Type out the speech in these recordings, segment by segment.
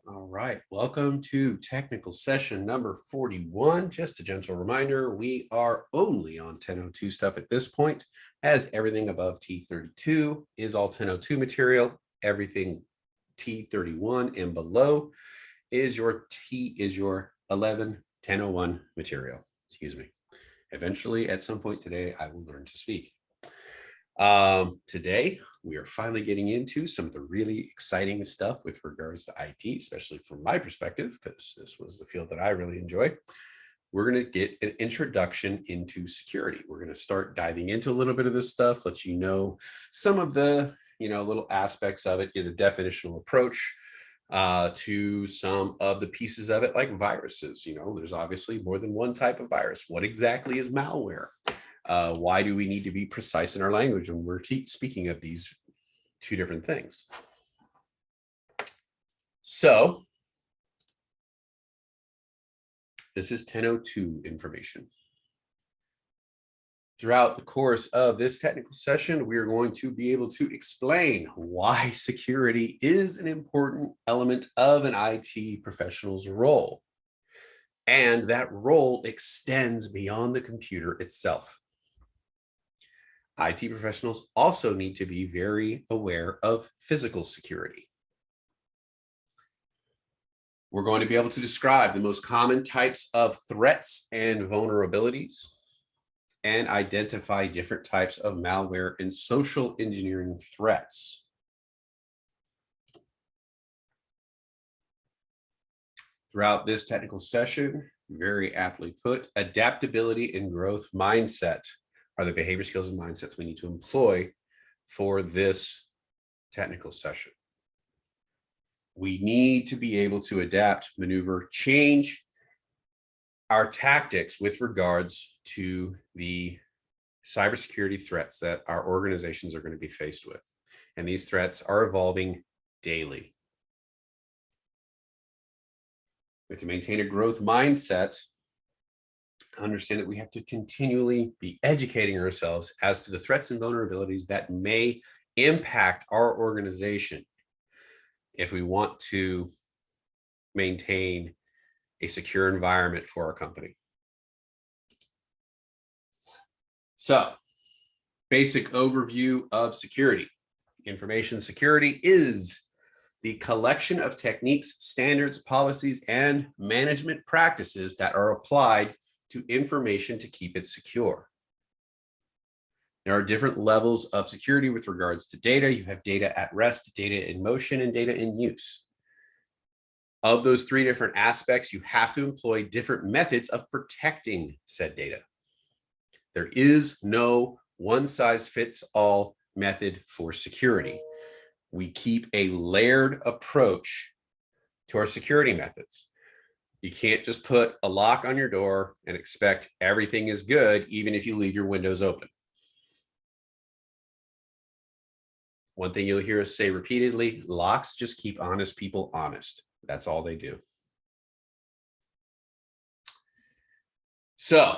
All right, welcome to technical session number 41. Just a gentle reminder, we are only on 1002 stuff at this point, as everything above T32 is all 1002 material. Everything T31 and below is your 1001 material. Excuse me. Eventually, at some point today, I will learn to speak. Today, we are finally getting into some of the really exciting stuff with regards to IT, especially from my perspective, because this was the field that I really enjoy. We're going to get an introduction into security. We're going to start diving into a little bit of this stuff, let you know some of the, little aspects of it, get a definitional approach to some of the pieces of it, like viruses. There's obviously more than one type of virus. What exactly is malware? Why do we need to be precise in our language when we're speaking of these two different things? So this is 1002 information. Throughout the course of this technical session, we are going to be able to explain why security is an important element of an IT professional's role. And that role extends beyond the computer itself. IT professionals also need to be very aware of physical security. We're going to be able to describe the most common types of threats and vulnerabilities and identify different types of malware and social engineering threats. Throughout this technical session, very aptly put, adaptability and growth mindset are the behavior skills and mindsets we need to employ for this technical session. We need to be able to adapt, maneuver, change our tactics with regards to the cybersecurity threats that our organizations are going to be faced with. And these threats are evolving daily. We have to maintain a growth mindset, understand that we have to continually be educating ourselves as to the threats and vulnerabilities that may impact our organization if we want to maintain a secure environment for our company. So, basic overview of security. Information security is the collection of techniques, standards, policies, and management practices that are applied to information to keep it secure. There are different levels of security with regards to data. You have data at rest, data in motion, and data in use. Of those three different aspects, you have to employ different methods of protecting said data. There is no one-size-fits-all method for security. We keep a layered approach to our security methods. You can't just put a lock on your door and expect everything is good, even if you leave your windows open. One thing you'll hear us say repeatedly, locks just keep honest people honest. That's all they do. So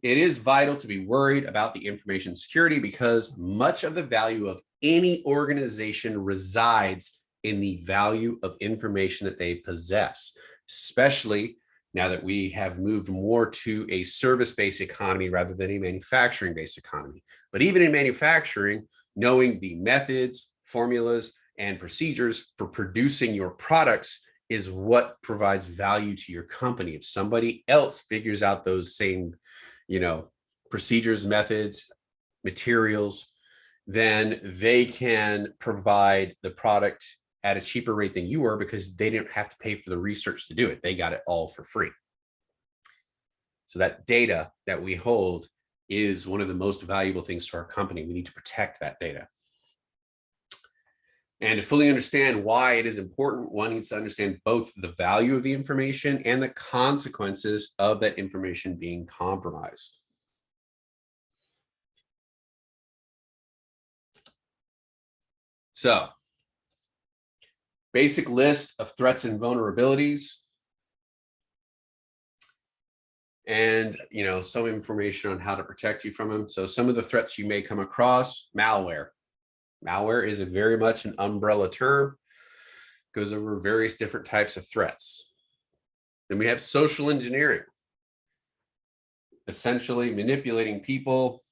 it is vital to be worried about the information security because much of the value of any organization resides in the value of information that they possess, especially now that we have moved more to a service-based economy rather than a manufacturing-based economy. But even in manufacturing, knowing the methods, formulas, and procedures for producing your products is what provides value to your company. If somebody else figures out those same, procedures, methods, materials, then they can provide the product at a cheaper rate than you were because they didn't have to pay for the research to do it. They got it all for free. So that data that we hold is one of the most valuable things to our company. We need to protect that data. And to fully understand why it is important, one needs to understand both the value of the information and the consequences of that information being compromised. So, basic list of threats and vulnerabilities. And, some information on how to protect you from them. So some of the threats you may come across, malware. Malware is very much an umbrella term. goes over various different types of threats. Then we have social engineering, essentially manipulating people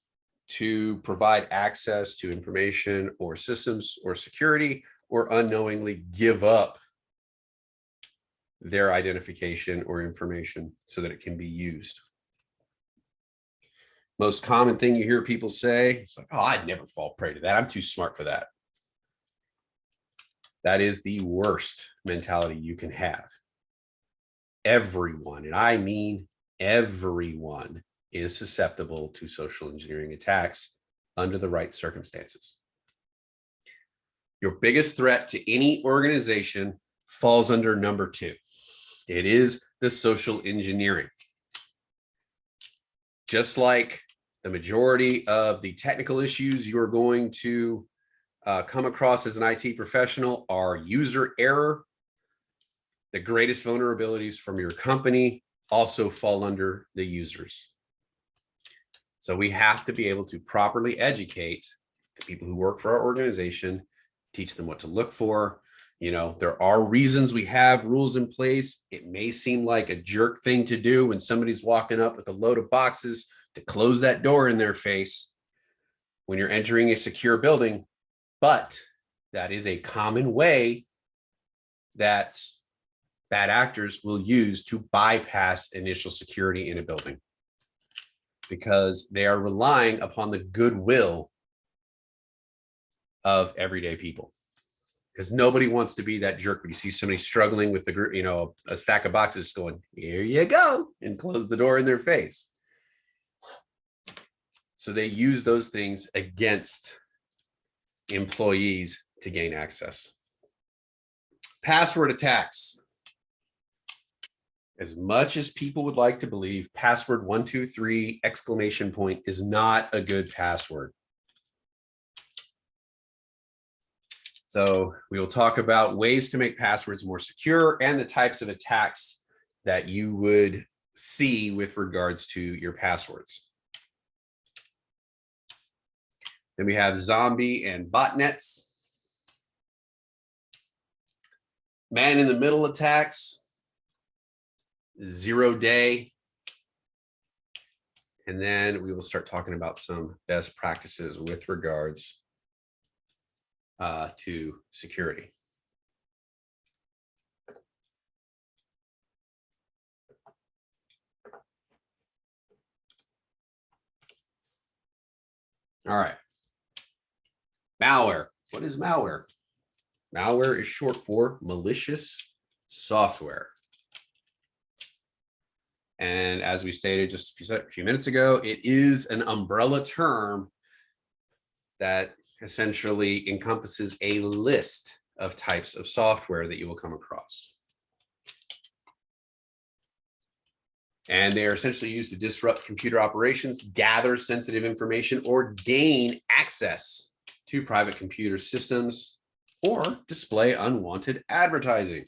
to provide access to information or systems or security, or unknowingly give up their identification or information so that it can be used. Most common thing you hear people say, it's like, oh, I'd never fall prey to that. I'm too smart for that. That is the worst mentality you can have. Everyone, and I mean everyone, is susceptible to social engineering attacks under the right circumstances. Your biggest threat to any organization falls under number 2. It is the social engineering. Just like the majority of the technical issues you're going to come across as an IT professional are user error, the greatest vulnerabilities from your company also fall under the users. So we have to be able to properly educate the people who work for our organization, teach them what to look for. You know, there are reasons we have rules in place. It may seem like a jerk thing to do when somebody's walking up with a load of boxes to close that door in their face when you're entering a secure building, but that is a common way that bad actors will use to bypass initial security in a building, because they are relying upon the goodwill of everyday people. Because nobody wants to be that jerk when you see somebody struggling with the group, you know, a stack of boxes going, here you go, and close the door in their face. So they use those things against employees to gain access. Password attacks. As much as people would like to believe, password 123 exclamation point is not a good password. So we will talk about ways to make passwords more secure and the types of attacks that you would see with regards to your passwords. Then we have zombie and botnets. Man in the middle attacks, 0-day. And then we will start talking about some best practices with regards to security. All right. Malware. What is malware? Malware is short for malicious software. And as we stated just a few minutes ago, it is an umbrella term that essentially encompasses a list of types of software that you will come across. And they are essentially used to disrupt computer operations, gather sensitive information, or gain access to private computer systems, or display unwanted advertising.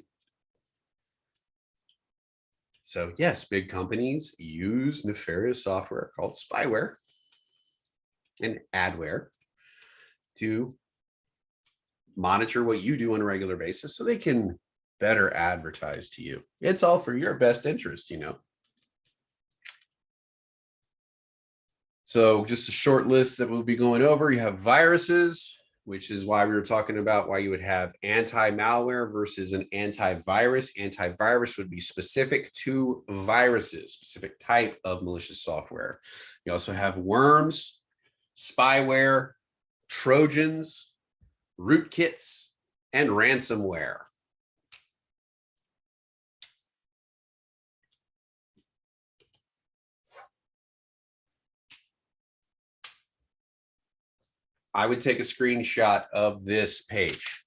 So yes, big companies use nefarious software called spyware and adware to monitor what you do on a regular basis so they can better advertise to you. It's all for your best interest, you know. So just a short list that we'll be going over. You have viruses, which is why we were talking about why you would have anti-malware versus an antivirus. Antivirus would be specific to viruses, specific type of malicious software. You also have worms, spyware, Trojans, rootkits, and ransomware. I would take a screenshot of this page.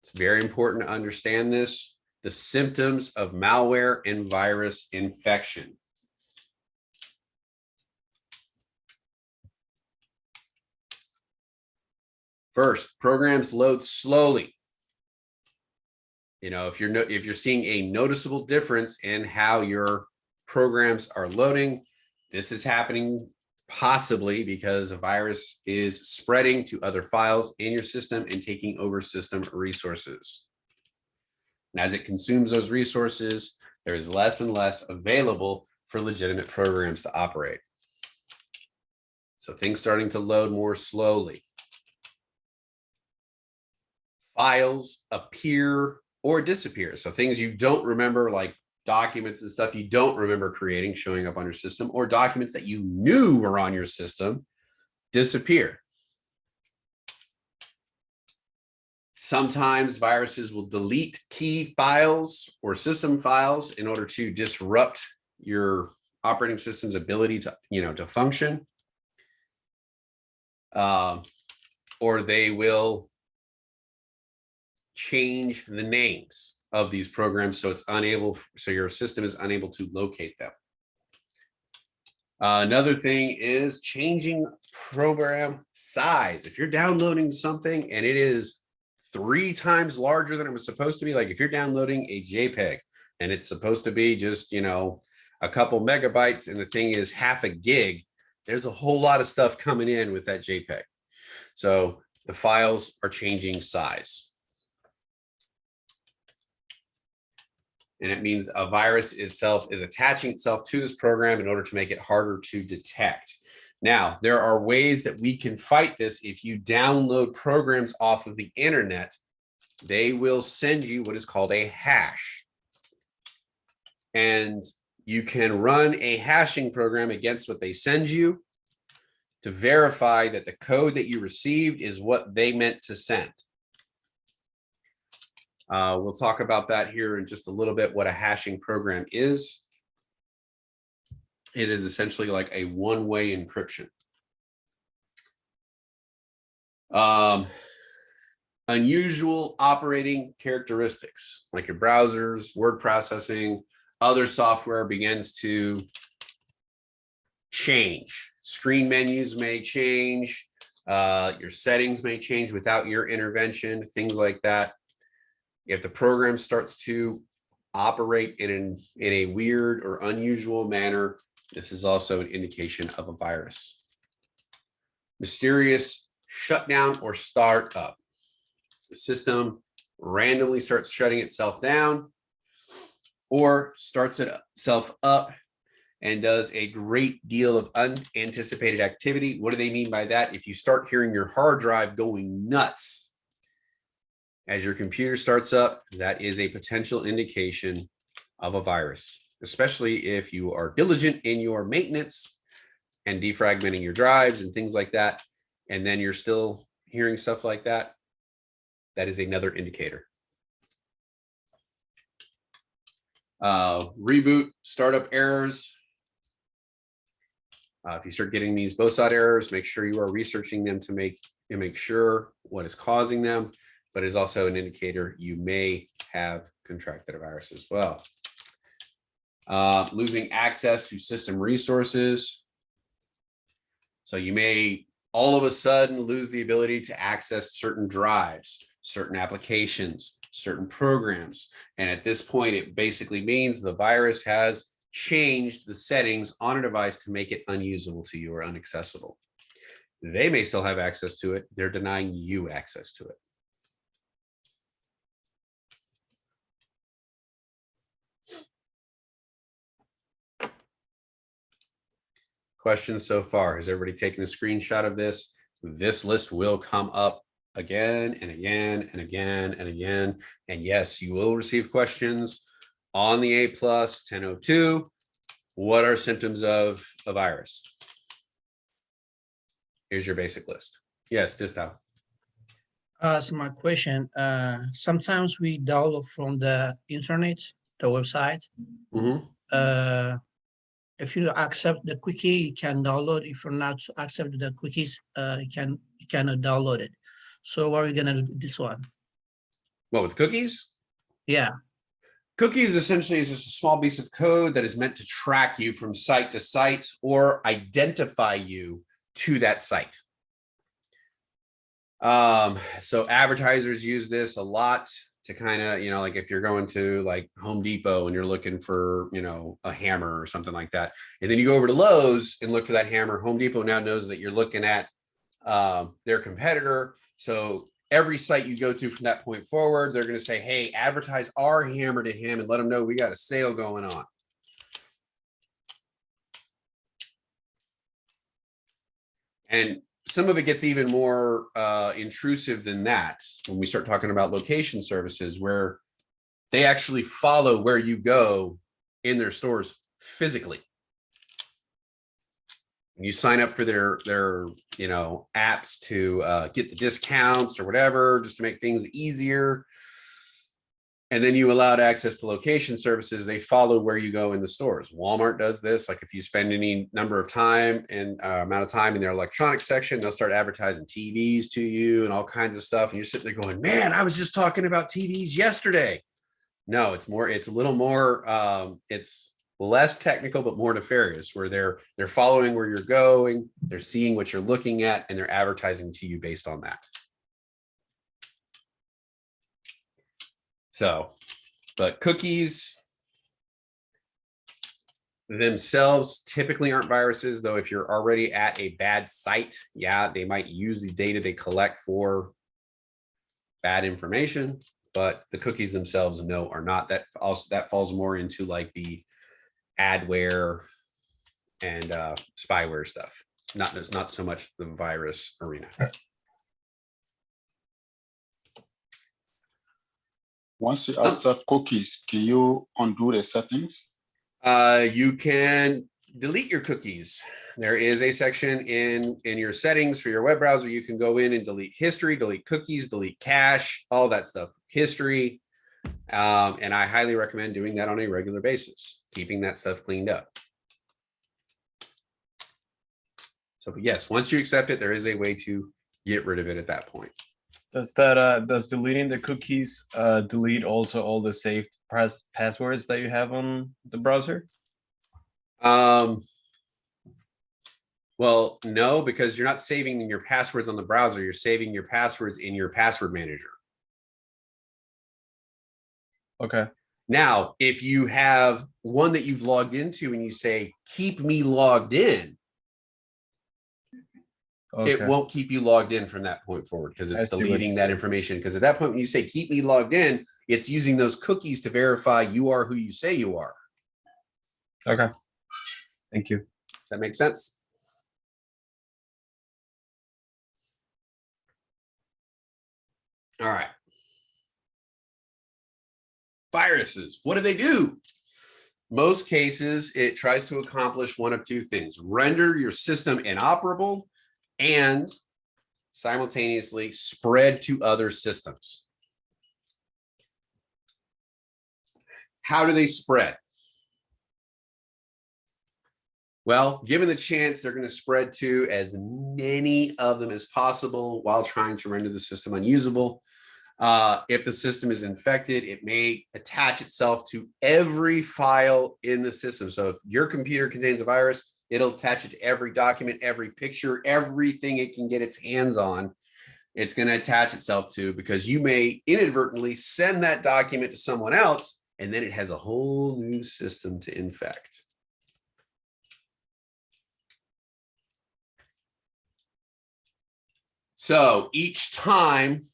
It's very important to understand this, the symptoms of malware and virus infection. First, programs load slowly. You know, if you're seeing a noticeable difference in how your programs are loading, this is happening possibly because a virus is spreading to other files in your system and taking over system resources. And as it consumes those resources, there is less and less available for legitimate programs to operate. So things starting to load more slowly. Files appear or disappear. So things you don't remember, like documents and stuff you don't remember creating, showing up on your system, or documents that you knew were on your system, disappear. Sometimes viruses will delete key files or system files in order to disrupt your operating system's ability to, to function. Or they will change the names of these programs so your system is unable to locate them. Another thing is changing program size. If you're downloading something and it is 3 times larger than it was supposed to be, like if you're downloading a JPEG and it's supposed to be just, a couple megabytes and the thing is half a gig, there's a whole lot of stuff coming in with that JPEG. So the files are changing size. And it means a virus itself is attaching itself to this program in order to make it harder to detect. Now, there are ways that we can fight this. If you download programs off of the internet, they will send you what is called a hash. And you can run a hashing program against what they send you to verify that the code that you received is what they meant to send. We'll talk about that here in just a little bit, what a hashing program is. It is essentially like a one-way encryption. Unusual operating characteristics, like your browsers, word processing, other software begins to change. Screen menus may change. Your settings may change without your intervention, things like that. If the program starts to operate in a weird or unusual manner, this is also an indication of a virus. Mysterious shutdown or startup. The system randomly starts shutting itself down or starts itself up and does a great deal of unanticipated activity. What do they mean by that? If you start hearing your hard drive going nuts as your computer starts up, that is a potential indication of a virus, especially if you are diligent in your maintenance and defragmenting your drives and things like that, and then you're still hearing stuff like that. That is another indicator. Reboot, startup errors. If you start getting these BOSOT errors, make sure you are researching them to make sure what is causing them, but is also an indicator you may have contracted a virus as well. Losing access to system resources. So you may all of a sudden lose the ability to access certain drives, certain applications, certain programs. And at this point, it basically means the virus has changed the settings on a device to make it unusable to you or inaccessible. They may still have access to it. They're denying you access to it. Questions so far? Has everybody taken a screenshot of this? This list will come up again and again and again and again. And yes, you will receive questions on the A+ 1002. What are symptoms of a virus? Here's your basic list. Yes, Distow. So my question, sometimes we download from the internet, the website. Mm-hmm. If you accept the quickie, you can download. If you're not accept the quickies, you cannot download it. So what are we gonna do this one? What, with cookies? Yeah. Cookies essentially is just a small piece of code that is meant to track you from site to site or identify you to that site. So advertisers use this a lot. to kind of, like if you're going to like Home Depot and you're looking for, a hammer or something like that. And then you go over to Lowe's and look for that hammer. Home Depot now knows that you're looking at their competitor. So every site you go to from that point forward, they're going to say, hey, advertise our hammer to him and let him know we got a sale going on. And some of it gets even more intrusive than that when we start talking about location services, where they actually follow where you go in their stores physically. You sign up for their apps to get the discounts or whatever, just to make things easier. And then you allowed access to location services. They follow where you go in the stores. Walmart does this. Like if you spend any number of time and amount of time in their electronics section, they'll start advertising TVs to you and all kinds of stuff. And you're sitting there going, man, I was just talking about TVs yesterday. No, it's a little more, it's less technical, but more nefarious, where they're following where you're going. They're seeing what you're looking at, and they're advertising to you based on that. So, but cookies themselves typically aren't viruses, though if you're already at a bad site, yeah, they might use the data they collect for bad information, but the cookies themselves, no, are not. That falls more into like the adware and spyware stuff, not so much the virus arena. Once you accept cookies, can you undo the settings? You can delete your cookies. There is a section in your settings for your web browser. You can go in and delete history, delete cookies, delete cache, all that stuff, history. And I highly recommend doing that on a regular basis, keeping that stuff cleaned up. So yes, once you accept it, there is a way to get rid of it at that point. Does deleting the cookies delete also all the saved passwords that you have on the browser? Well, no, because you're not saving your passwords on the browser. You're saving your passwords in your password manager. Okay. Now, if you have one that you've logged into and you say, keep me logged in, okay, it won't keep you logged in from that point forward, because it's deleting that information. Because at that point, when you say keep me logged in, it's using those cookies to verify you are who you say you are. Okay. Thank you. That makes sense? All right. Viruses, what do they do? Most cases, it tries to accomplish one of two things: render your system inoperable and simultaneously spread to other systems. How do they spread? Well, given the chance, they're going to spread to as many of them as possible while trying to render the system unusable. If the system is infected, it may attach itself to every file in the system. So if your computer contains a virus, it'll attach it to every document, every picture, everything it can get its hands on. It's going to attach itself to, because you may inadvertently send that document to someone else, and then it has a whole new system to infect. So each time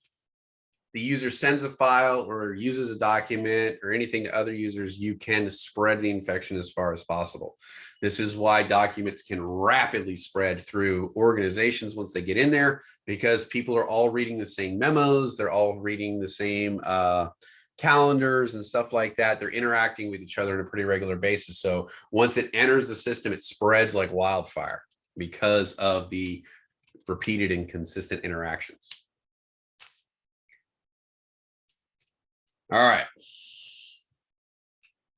the user sends a file or uses a document or anything to other users, you can spread the infection as far as possible. This is why documents can rapidly spread through organizations once they get in there, because people are all reading the same memos. They're all reading the same calendars and stuff like that. They're interacting with each other on a pretty regular basis. So once it enters the system, it spreads like wildfire because of the repeated and consistent interactions. All right.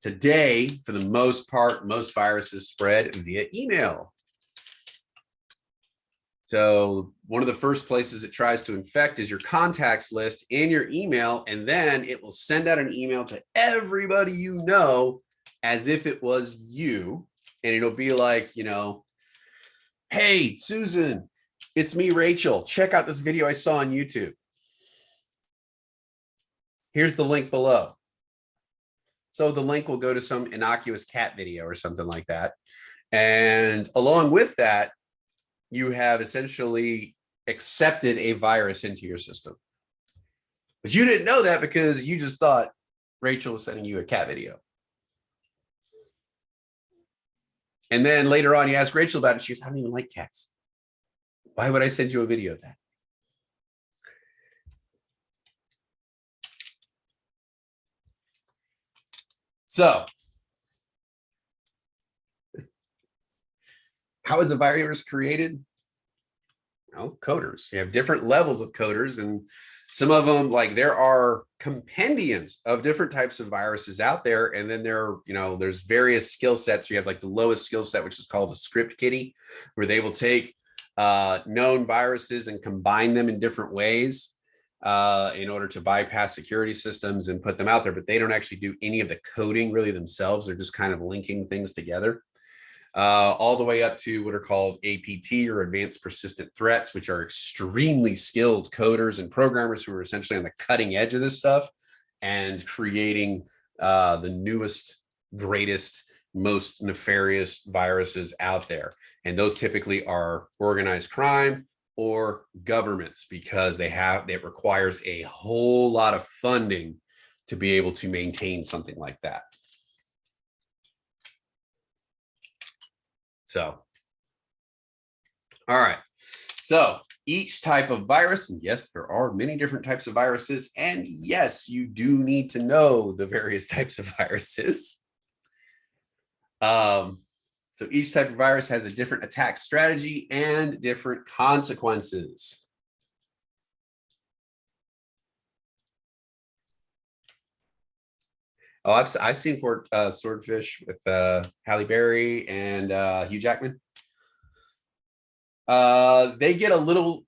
Today, for the most part, most viruses spread via email. So one of the first places it tries to infect is your contacts list in your email, and then it will send out an email to everybody you know as if it was you. And it'll be like, you know, hey, Susan, it's me, Rachel. Check out this video I saw on YouTube. here's the link below. So the link will go to some innocuous cat video or something like that. And along with that, you have essentially accepted a virus into your system. But you didn't know that because you just thought Rachel was sending you a cat video. And then later on, you ask Rachel about it. She goes, I don't even like cats. Why would I send you a video of that? So, how is a virus created? Well, coders. You have different levels of coders, and some of them, like there are compendiums of different types of viruses out there. And then there's various skill sets. You have like the lowest skill set, which is called a script kiddie, where they will take known viruses and combine them in different ways in order to bypass security systems and put them out there. But they don't actually do any of the coding really themselves. They're just kind of linking things together. All the way up to what are called APT, or advanced persistent threats, which are extremely skilled coders and programmers who are essentially on the cutting edge of this stuff and creating the newest, greatest, most nefarious viruses out there. And those typically are organized crime or governments, because it requires a whole lot of funding to be able to maintain something like that. So, all right. So each type of virus, and yes, there are many different types of viruses, and yes, you do need to know the various types of viruses. So each type of virus has a different attack strategy and different consequences. Oh, I've seen Swordfish with Halle Berry and Hugh Jackman. They get a little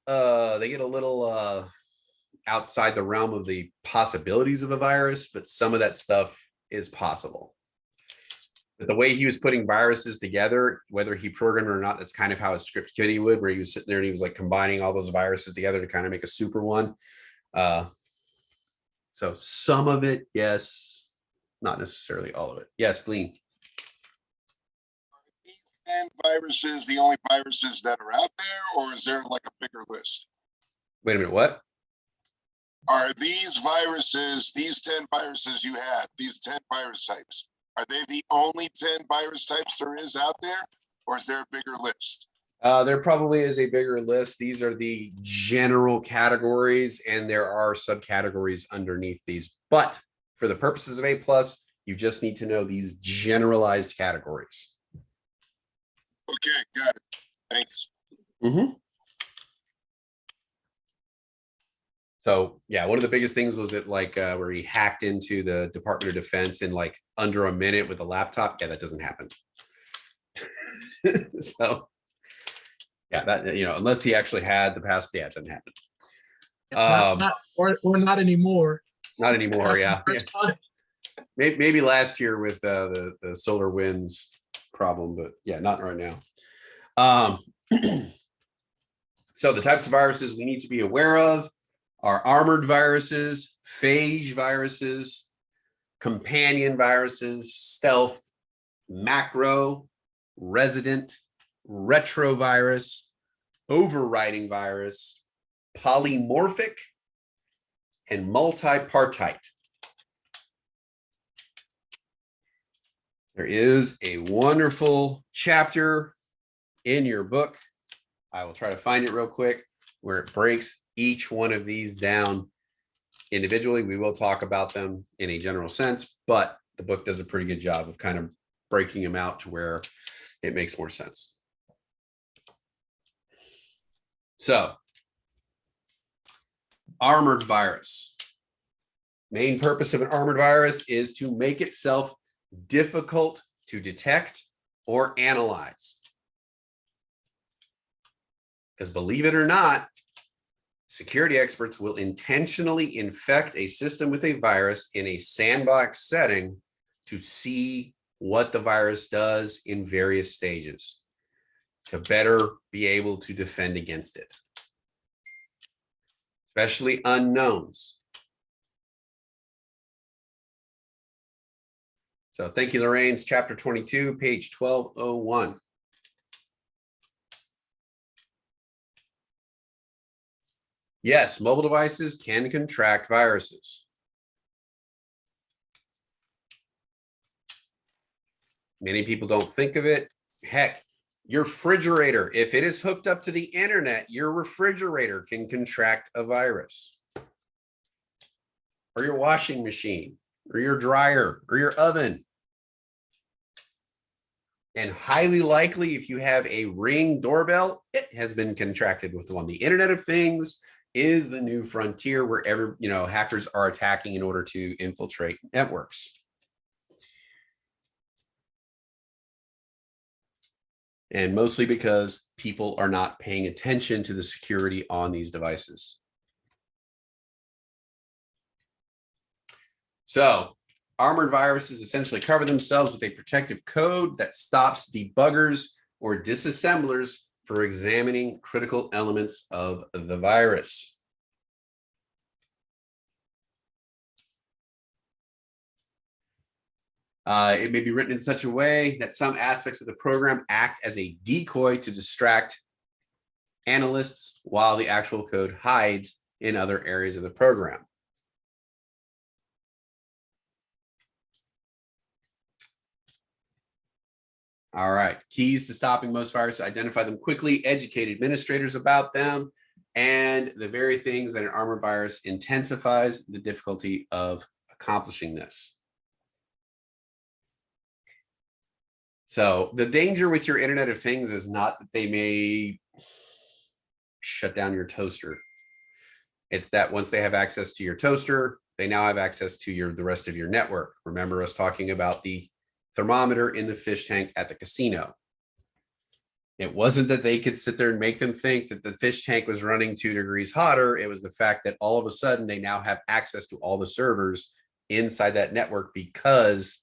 outside the realm of the possibilities of a virus, but some of that stuff is possible. But the way he was putting viruses together, whether he programmed or not, that's kind of how a script kiddie would, where he was sitting there and he was like combining all those viruses together to kind of make a super one. So some of it, yes. Not necessarily all of it. Yes, Glean. And viruses, the only viruses that are out there, or is there like a bigger list? Wait a minute, what? Are these viruses, these 10 viruses you have, these 10 virus types, are they the only 10 virus types there is out there, or is there a bigger list? There probably is a bigger list. These are the general categories, and there are subcategories underneath these. But for the purposes of A+, you just need to know these generalized categories. Okay, got it. Thanks. Mm-hmm. So yeah, one of the biggest things was it like where he hacked into the Department of Defense in like under a minute with a laptop. Yeah, that doesn't happen. So yeah, that, unless he actually had the past, yeah, it doesn't happen. Or not anymore. Not anymore, yeah. Maybe last year with the solar winds problem, but yeah, not right now. So the types of viruses we need to be aware of are armored viruses, phage viruses, companion viruses, stealth, macro, resident, retrovirus, overriding virus, polymorphic, and multipartite. There is a wonderful chapter in your book. I will try to find it real quick, where it breaks each one of these down individually. We will talk about them in a general sense, but the book does a pretty good job of kind of breaking them out to where it makes more sense. So, armored virus. Main purpose of an armored virus is to make itself difficult to detect or analyze. Because believe it or not, security experts will intentionally infect a system with a virus in a sandbox setting to see what the virus does in various stages to better be able to defend against it, especially unknowns. So thank you, Lorraine. It's chapter 22, page 1201. Yes, mobile devices can contract viruses. Many people don't think of it. Heck, your refrigerator, if it is hooked up to the internet, your refrigerator can contract a virus. Or your washing machine, or your dryer, or your oven. And highly likely, if you have a Ring doorbell, it has been contracted with one. The Internet of Things is the new frontier where hackers are attacking in order to infiltrate networks. And mostly because people are not paying attention to the security on these devices. So armored viruses essentially cover themselves with a protective code that stops debuggers or disassemblers for examining critical elements of the virus. It may be written in such a way that some aspects of the program act as a decoy to distract analysts while the actual code hides in other areas of the program. All right, keys to stopping most viruses: identify them quickly, educate administrators about them, and the very things that an armored virus intensifies the difficulty of accomplishing this. So the danger with your Internet of Things is not that they may shut down your toaster. It's that once they have access to your toaster, they now have access to the rest of your network. Remember us talking about the thermometer in the fish tank at the casino. It wasn't that they could sit there and make them think that the fish tank was running 2 degrees hotter. It was the fact that all of a sudden they now have access to all the servers inside that network because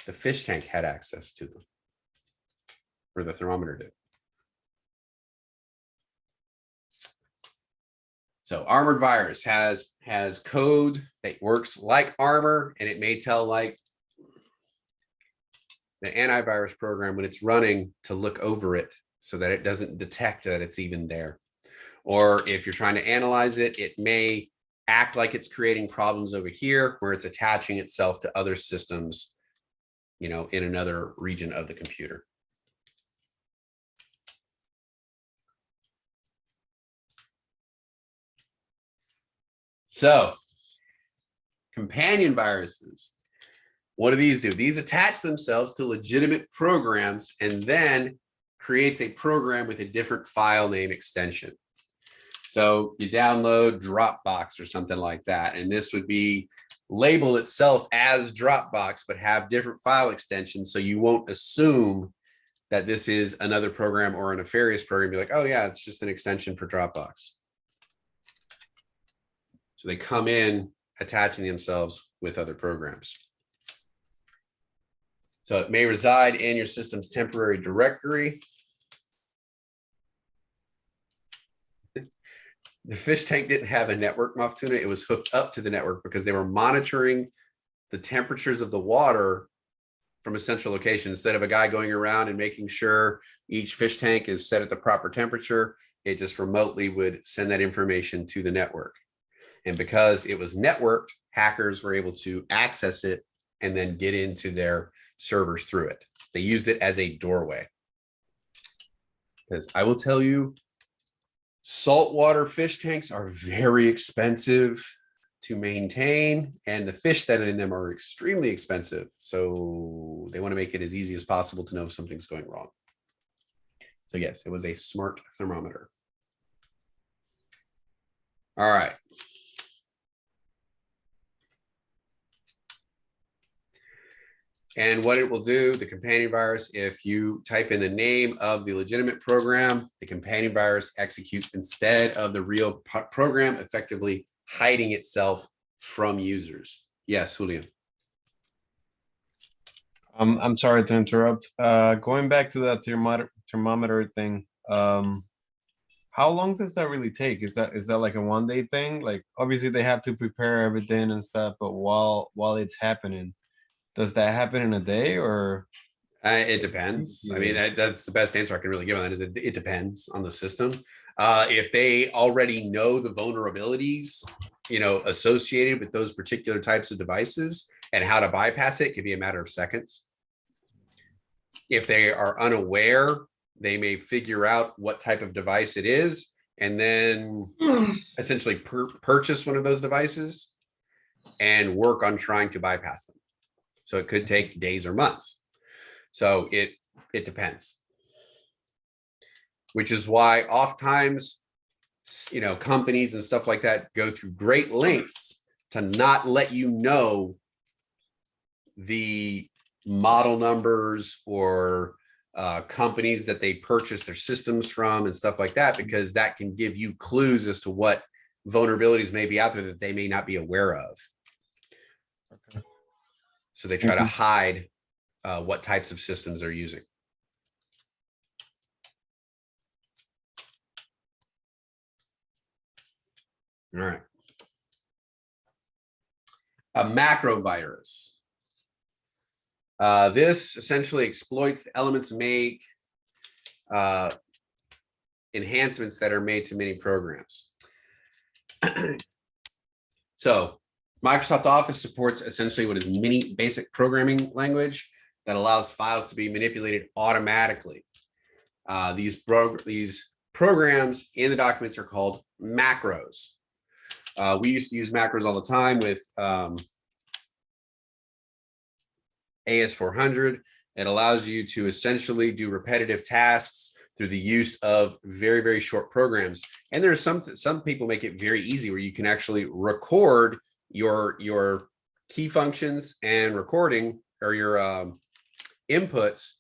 the fish tank had access to them, or the thermometer did. So armored virus has code that works like armor, and it may tell like the antivirus program when it's running to look over it so that it doesn't detect that it's even there. Or if you're trying to analyze it, it may act like it's creating problems over here where it's attaching itself to other systems, in another region of the computer. So companion viruses. What do these do? These attach themselves to legitimate programs and then creates a program with a different file name extension. So you download Dropbox or something like that, and this would be label itself as Dropbox, but have different file extensions. So you won't assume that this is another program or a nefarious program. Be like, oh yeah, it's just an extension for Dropbox. So they come in attaching themselves with other programs. So it may reside in your system's temporary directory. The fish tank didn't have a network, Muff Tuna. It was hooked up to the network because they were monitoring the temperatures of the water from a central location. Instead of a guy going around and making sure each fish tank is set at the proper temperature, it just remotely would send that information to the network. And because it was networked, hackers were able to access it and then get into their servers through it. They used it as a doorway. Because I will tell you, saltwater fish tanks are very expensive to maintain, and the fish that are in them are extremely expensive. So they want to make it as easy as possible to know if something's going wrong. So yes, it was a smart thermometer. All right. And what it will do, the companion virus, if you type in the name of the legitimate program, the companion virus executes instead of the real program, effectively hiding itself from users. Yes, Julian. I'm sorry to interrupt. Going back to that thermometer thing, how long does that really take? Is that like a one-day thing? Like obviously they have to prepare everything and stuff, but while it's happening, Does that happen in a day or? It depends. I mean, that's the best answer I can really give on that is it depends on the system. If they already know the vulnerabilities, associated with those particular types of devices and how to bypass it, could be a matter of seconds. If they are unaware, they may figure out what type of device it is and then essentially purchase one of those devices and work on trying to bypass them. So it could take days or months. So it depends, which is why oftentimes, companies and stuff like that go through great lengths to not let you know the model numbers or companies that they purchase their systems from and stuff like that, because that can give you clues as to what vulnerabilities may be out there that they may not be aware of. Okay. So they try to hide what types of systems they're using. All right. A macro virus. This essentially exploits the elements make enhancements that are made to many programs. So Microsoft Office supports essentially what is mini basic programming language that allows files to be manipulated automatically. These programs in the documents are called macros. We used to use macros all the time with AS400. It allows you to essentially do repetitive tasks through the use of very, very short programs. And there's some people make it very easy where you can actually record your key functions and recording or your inputs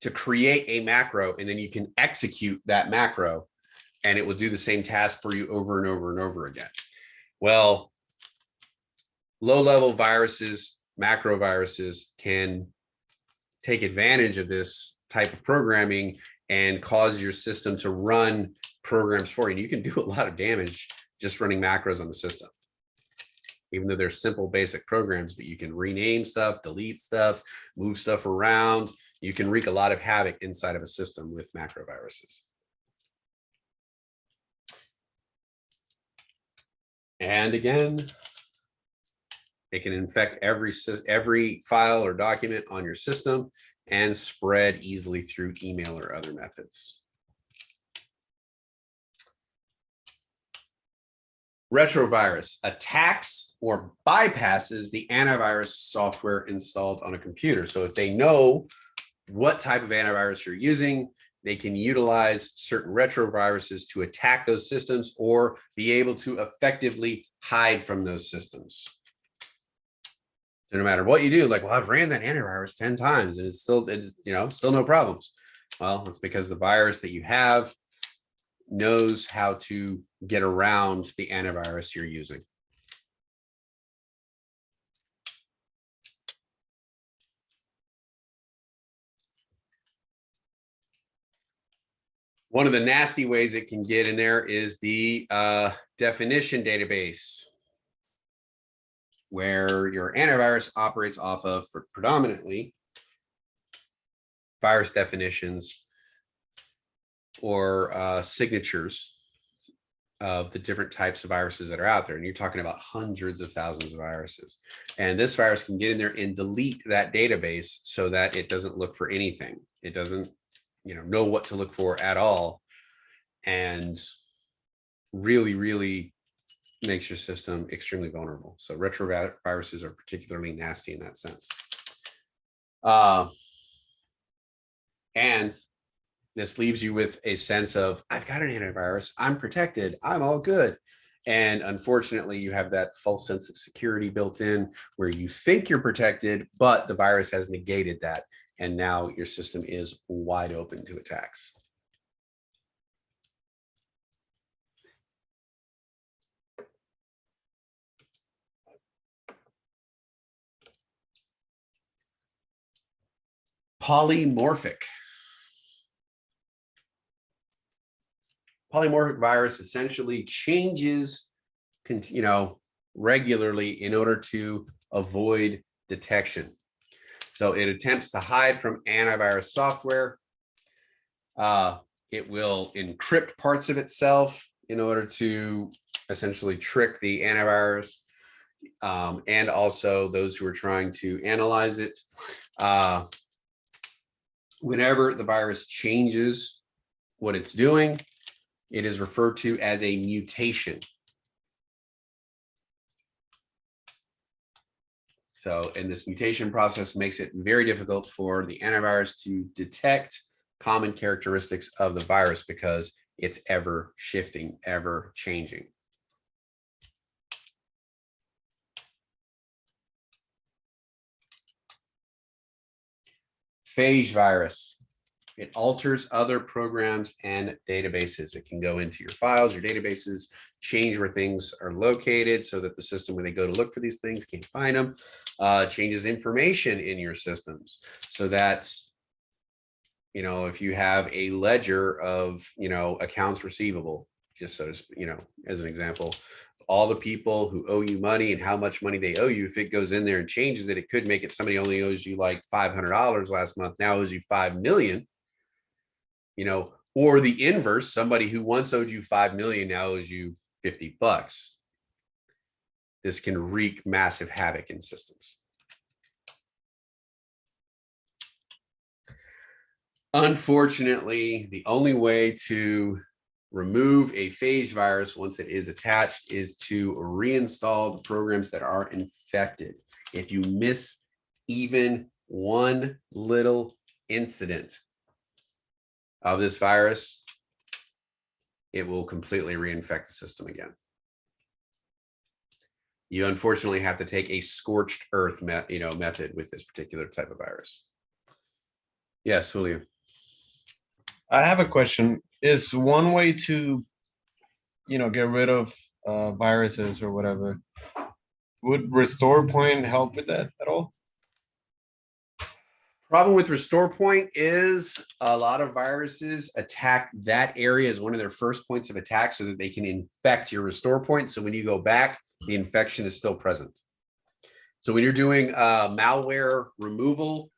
to create a macro, and then you can execute that macro and it will do the same task for you over and over and over again. Well, low-level viruses, macro viruses can take advantage of this type of programming and cause your system to run programs for you. And you can do a lot of damage just running macros on the system, even though they're simple, basic programs, but you can rename stuff, delete stuff, move stuff around. You can wreak a lot of havoc inside of a system with macro viruses. And again, it can infect every file or document on your system and spread easily through email or other methods. Retrovirus attacks or bypasses the antivirus software installed on a computer. So if they know what type of antivirus you're using, they can utilize certain retroviruses to attack those systems or be able to effectively hide from those systems. So no matter what you do, like, well, I've ran that antivirus 10 times and it's still no problems. Well, it's because the virus that you have knows how to get around the antivirus you're using. One of the nasty ways it can get in there is the definition database, where your antivirus operates off of for predominantly virus definitions or signatures of the different types of viruses that are out there. And you're talking about hundreds of thousands of viruses. And this virus can get in there and delete that database so that it doesn't look for anything. It doesn't know what to look for at all, and really, really makes your system extremely vulnerable. So retroviruses are particularly nasty in that sense. And this leaves you with a sense of, I've got an antivirus, I'm protected, I'm all good. And unfortunately, you have that false sense of security built in where you think you're protected, but the virus has negated that. And now your system is wide open to attacks. Polymorphic. Polymorphic virus essentially changes, regularly in order to avoid detection. So it attempts to hide from antivirus software. It will encrypt parts of itself in order to essentially trick the antivirus and also those who are trying to analyze it. Whenever the virus changes what it's doing, it is referred to as a mutation. So, and this mutation process makes it very difficult for the antivirus to detect common characteristics of the virus because it's ever shifting, ever changing. Phage virus. It alters other programs and databases. It can go into your files, your databases, change where things are located so that the system, when they go to look for these things, can't find them. Changes information in your systems so that, you know, if you have a ledger of, you know, accounts receivable, just so to, you know, as an example, all the people who owe you money and how much money they owe you, if it goes in there and changes it, it could make it somebody only owes you like $500 last month, now owes you 5 million. You know, or the inverse, somebody who once owed you 5 million now owes you $50. This can wreak massive havoc in systems. Unfortunately, the only way to remove a phage virus once it is attached is to reinstall the programs that are infected. If you miss even one little incident of this virus, it will completely reinfect the system again. You unfortunately have to take a scorched earth method with this particular type of virus. Yes, Julio. I have a question. Is one way to, you know, get rid of viruses or whatever, would restore point help with that at all? Problem with restore point is a lot of viruses attack that area as one of their first points of attack so that they can infect your restore point. So when you go back, the infection is still present. So when you're doing malware removal,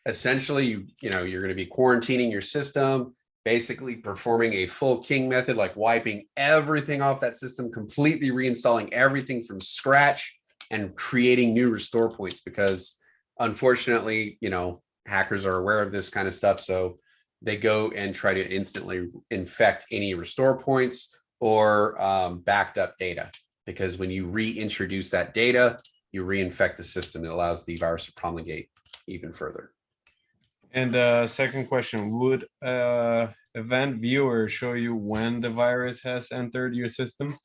essentially, you're going to be quarantining your system, basically performing a full king method, like wiping everything off that system, completely reinstalling everything from scratch and creating new restore points, because unfortunately, you know, hackers are aware of this kind of stuff. So they go and try to instantly infect any restore points or backed up data, because when you reintroduce that data, you reinfect the system. It allows the virus to promulgate even further. And second question, would event viewer show you when the virus has entered your system?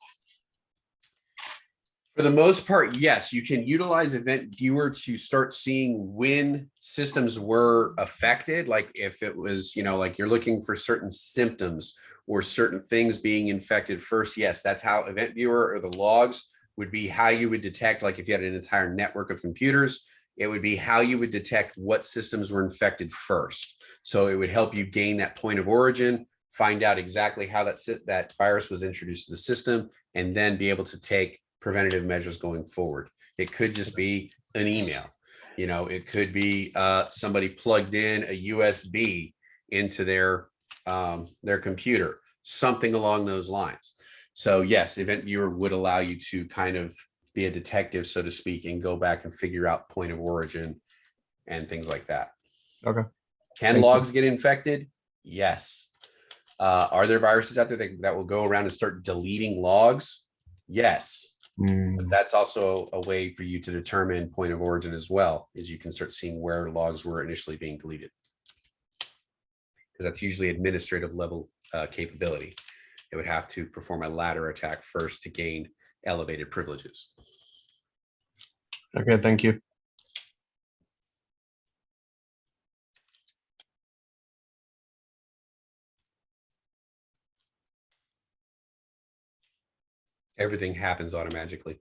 For the most part, yes, you can utilize Event Viewer to start seeing when systems were affected. Like if it was, you know, like you're looking for certain symptoms or certain things being infected first. Yes, that's how Event Viewer or the logs would be how you would detect, like if you had an entire network of computers, it would be how you would detect what systems were infected first. So it would help you gain that point of origin, find out exactly how that virus was introduced to the system, and then be able to take preventative measures going forward. It could just be an email, you know, it could be somebody plugged in a USB into their computer, something along those lines. So yes, Event Viewer would allow you to kind of be a detective, so to speak, and go back and figure out point of origin and things like that. Okay. Can logs get infected? Yes. Are there viruses out there that will go around and start deleting logs? Yes. But that's also a way for you to determine point of origin as well, is you can start seeing where logs were initially being deleted, because that's usually administrative level capability. It would have to perform a ladder attack first to gain elevated privileges. Okay, thank you. Everything happens automatically.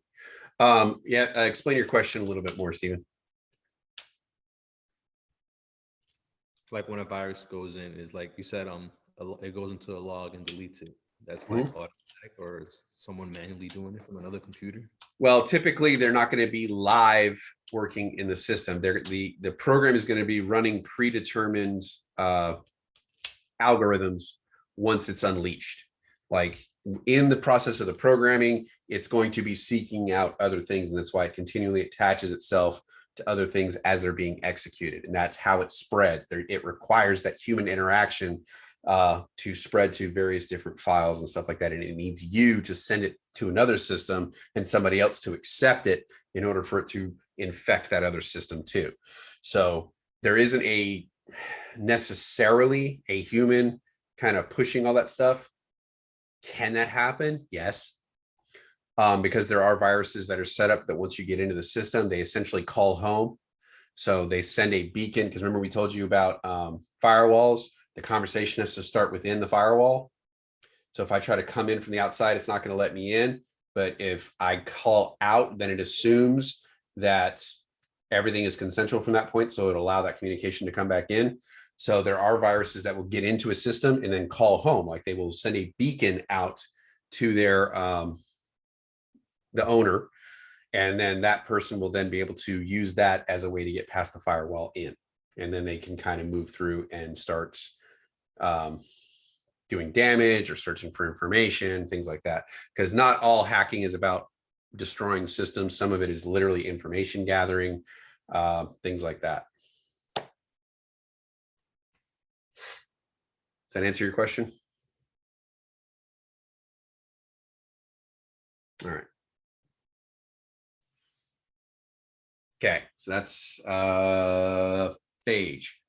Explain your question a little bit more, Stephen. Like when a virus goes in, is like you said, it goes into a log and deletes it. that's like automatic, or is someone manually doing it from another computer? Well, typically they're not going to be live working in the system. The program is going to be running predetermined algorithms once it's unleashed. Like in the process of the programming, it's going to be seeking out other things, and that's why it continually attaches itself to other things as they're being executed, and that's how it spreads. It requires that human interaction to spread to various different files and stuff like that, and it needs you to send it to another system and somebody else to accept it in order for it to infect that other system too. So there isn't necessarily a human kind of pushing all that stuff. Can that happen? Yes. Because there are viruses that are set up that once you get into the system, they essentially call home. So they send a beacon, because remember we told you about firewalls. The conversation has to start within the firewall. So if I try to come in from the outside, it's not going to let me in. But if I call out, then it assumes that everything is consensual from that point. So it'll allow that communication to come back in. So there are viruses that will get into a system and then call home. Like they will send a beacon out to their the owner, and then that person will then be able to use that as a way to get past the firewall in, and then they can kind of move through and start doing damage or searching for information, things like that. Because not all hacking is about destroying systems. Some of it is literally information gathering, things like that. Does that answer your question? All right. Okay, so that's phage.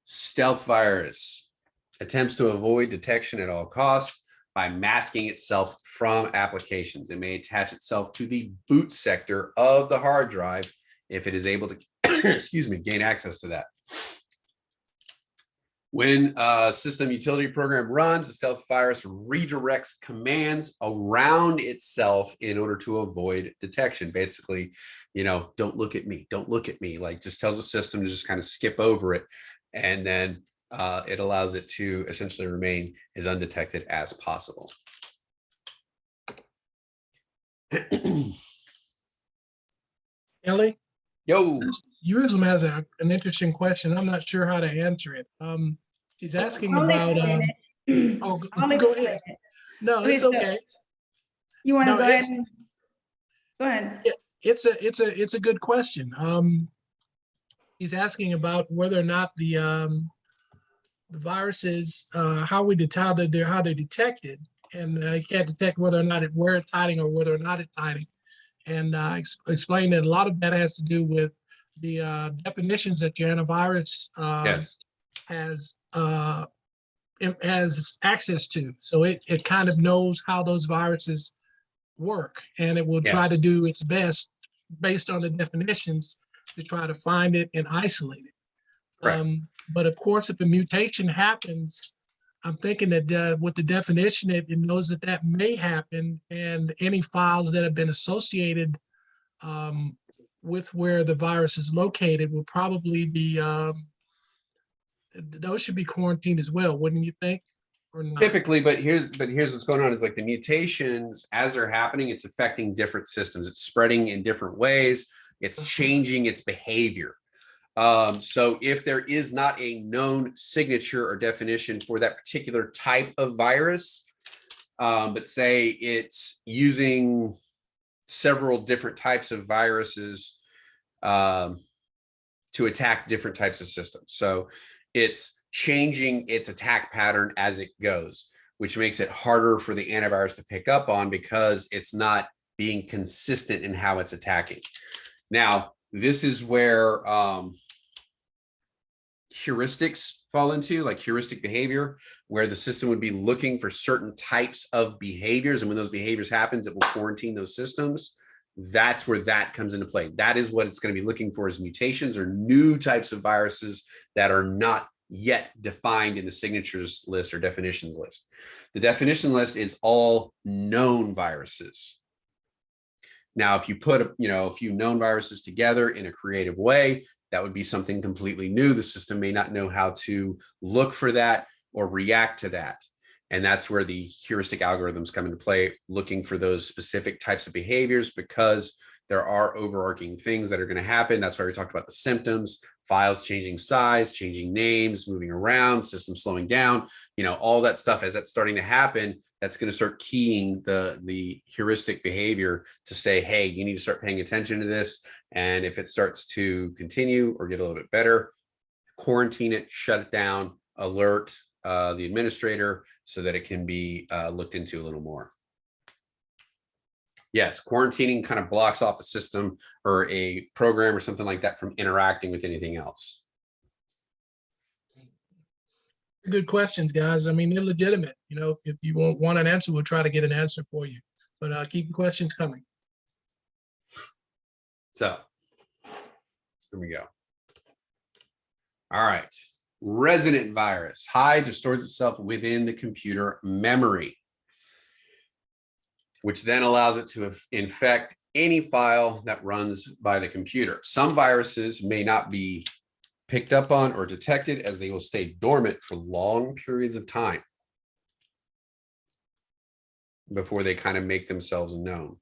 Stealth virus attempts to avoid detection at all costs by masking itself from applications. It may attach itself to the boot sector of the hard drive if it is able to, excuse me, gain access to that. When a system utility program runs, the stealth virus redirects commands around itself in order to avoid detection. Basically, you know, don't look at me, don't look at me, like just tells the system to just kind of skip over it. And then it allows it to essentially remain as undetected as possible. Ellie, Yo. Eurism has an interesting question. I'm not sure how to answer it. She's asking I'll about. explain it. Oh, I'll go explain ahead. it. No, Okay, it's so okay. you want to No, go ahead? Go ahead. It's a good question. He's asking about whether or not the viruses, how they're detected, and you can't detect whether or not where it's hiding or whether or not it's hiding. And explain that a lot of that has to do with the definitions that your antivirus Yes. has access to. So it kind of knows how those viruses work, and it will try to do its best based on the definitions to try to find it and isolate it. Right. But of course, if a mutation happens, I'm thinking that with the definition, it knows that may happen, and any files that have been associated with where the virus is located will probably be, those should be quarantined as well, wouldn't you think? Or not? Typically, but here's what's going on is like the mutations as they're happening, it's affecting different systems. It's spreading in different ways. It's changing its behavior. So if there is not a known signature or definition for that particular type of virus, but say it's using several different types of viruses to attack different types of systems. So it's changing its attack pattern as it goes, which makes it harder for the antivirus to pick up on because it's not being consistent in how it's attacking. Now, this is where heuristics fall into, like heuristic behavior, where the system would be looking for certain types of behaviors. And when those behaviors happens, it will quarantine those systems. That's where that comes into play. That is what it's going to be looking for, is mutations or new types of viruses that are not yet defined in the signatures list or definitions list. The definition list is all known viruses. Now, if you put a few known viruses together in a creative way, that would be something completely new. The system may not know how to look for that or react to that. And that's where the heuristic algorithms come into play, looking for those specific types of behaviors, because there are overarching things that are going to happen. That's why we talked about the symptoms, files changing size, changing names, moving around, system slowing down, all that stuff. As that's starting to happen, that's going to start keying the heuristic behavior to say, hey, you need to start paying attention to this. And if it starts to continue or get a little bit better, quarantine it, shut it down, alert the administrator so that it can be looked into a little more. Yes, quarantining kind of blocks off a system or a program or something like that from interacting with anything else. Good questions, guys. I mean, they're legitimate. If you want an answer, we'll try to get an answer for you. But keep the questions coming. So here we go. All right. Resonant virus hides or stores itself within the computer memory, which then allows it to infect any file that runs by the computer. Some viruses may not be picked up on or detected, as they will stay dormant for long periods of time before they kind of make themselves known.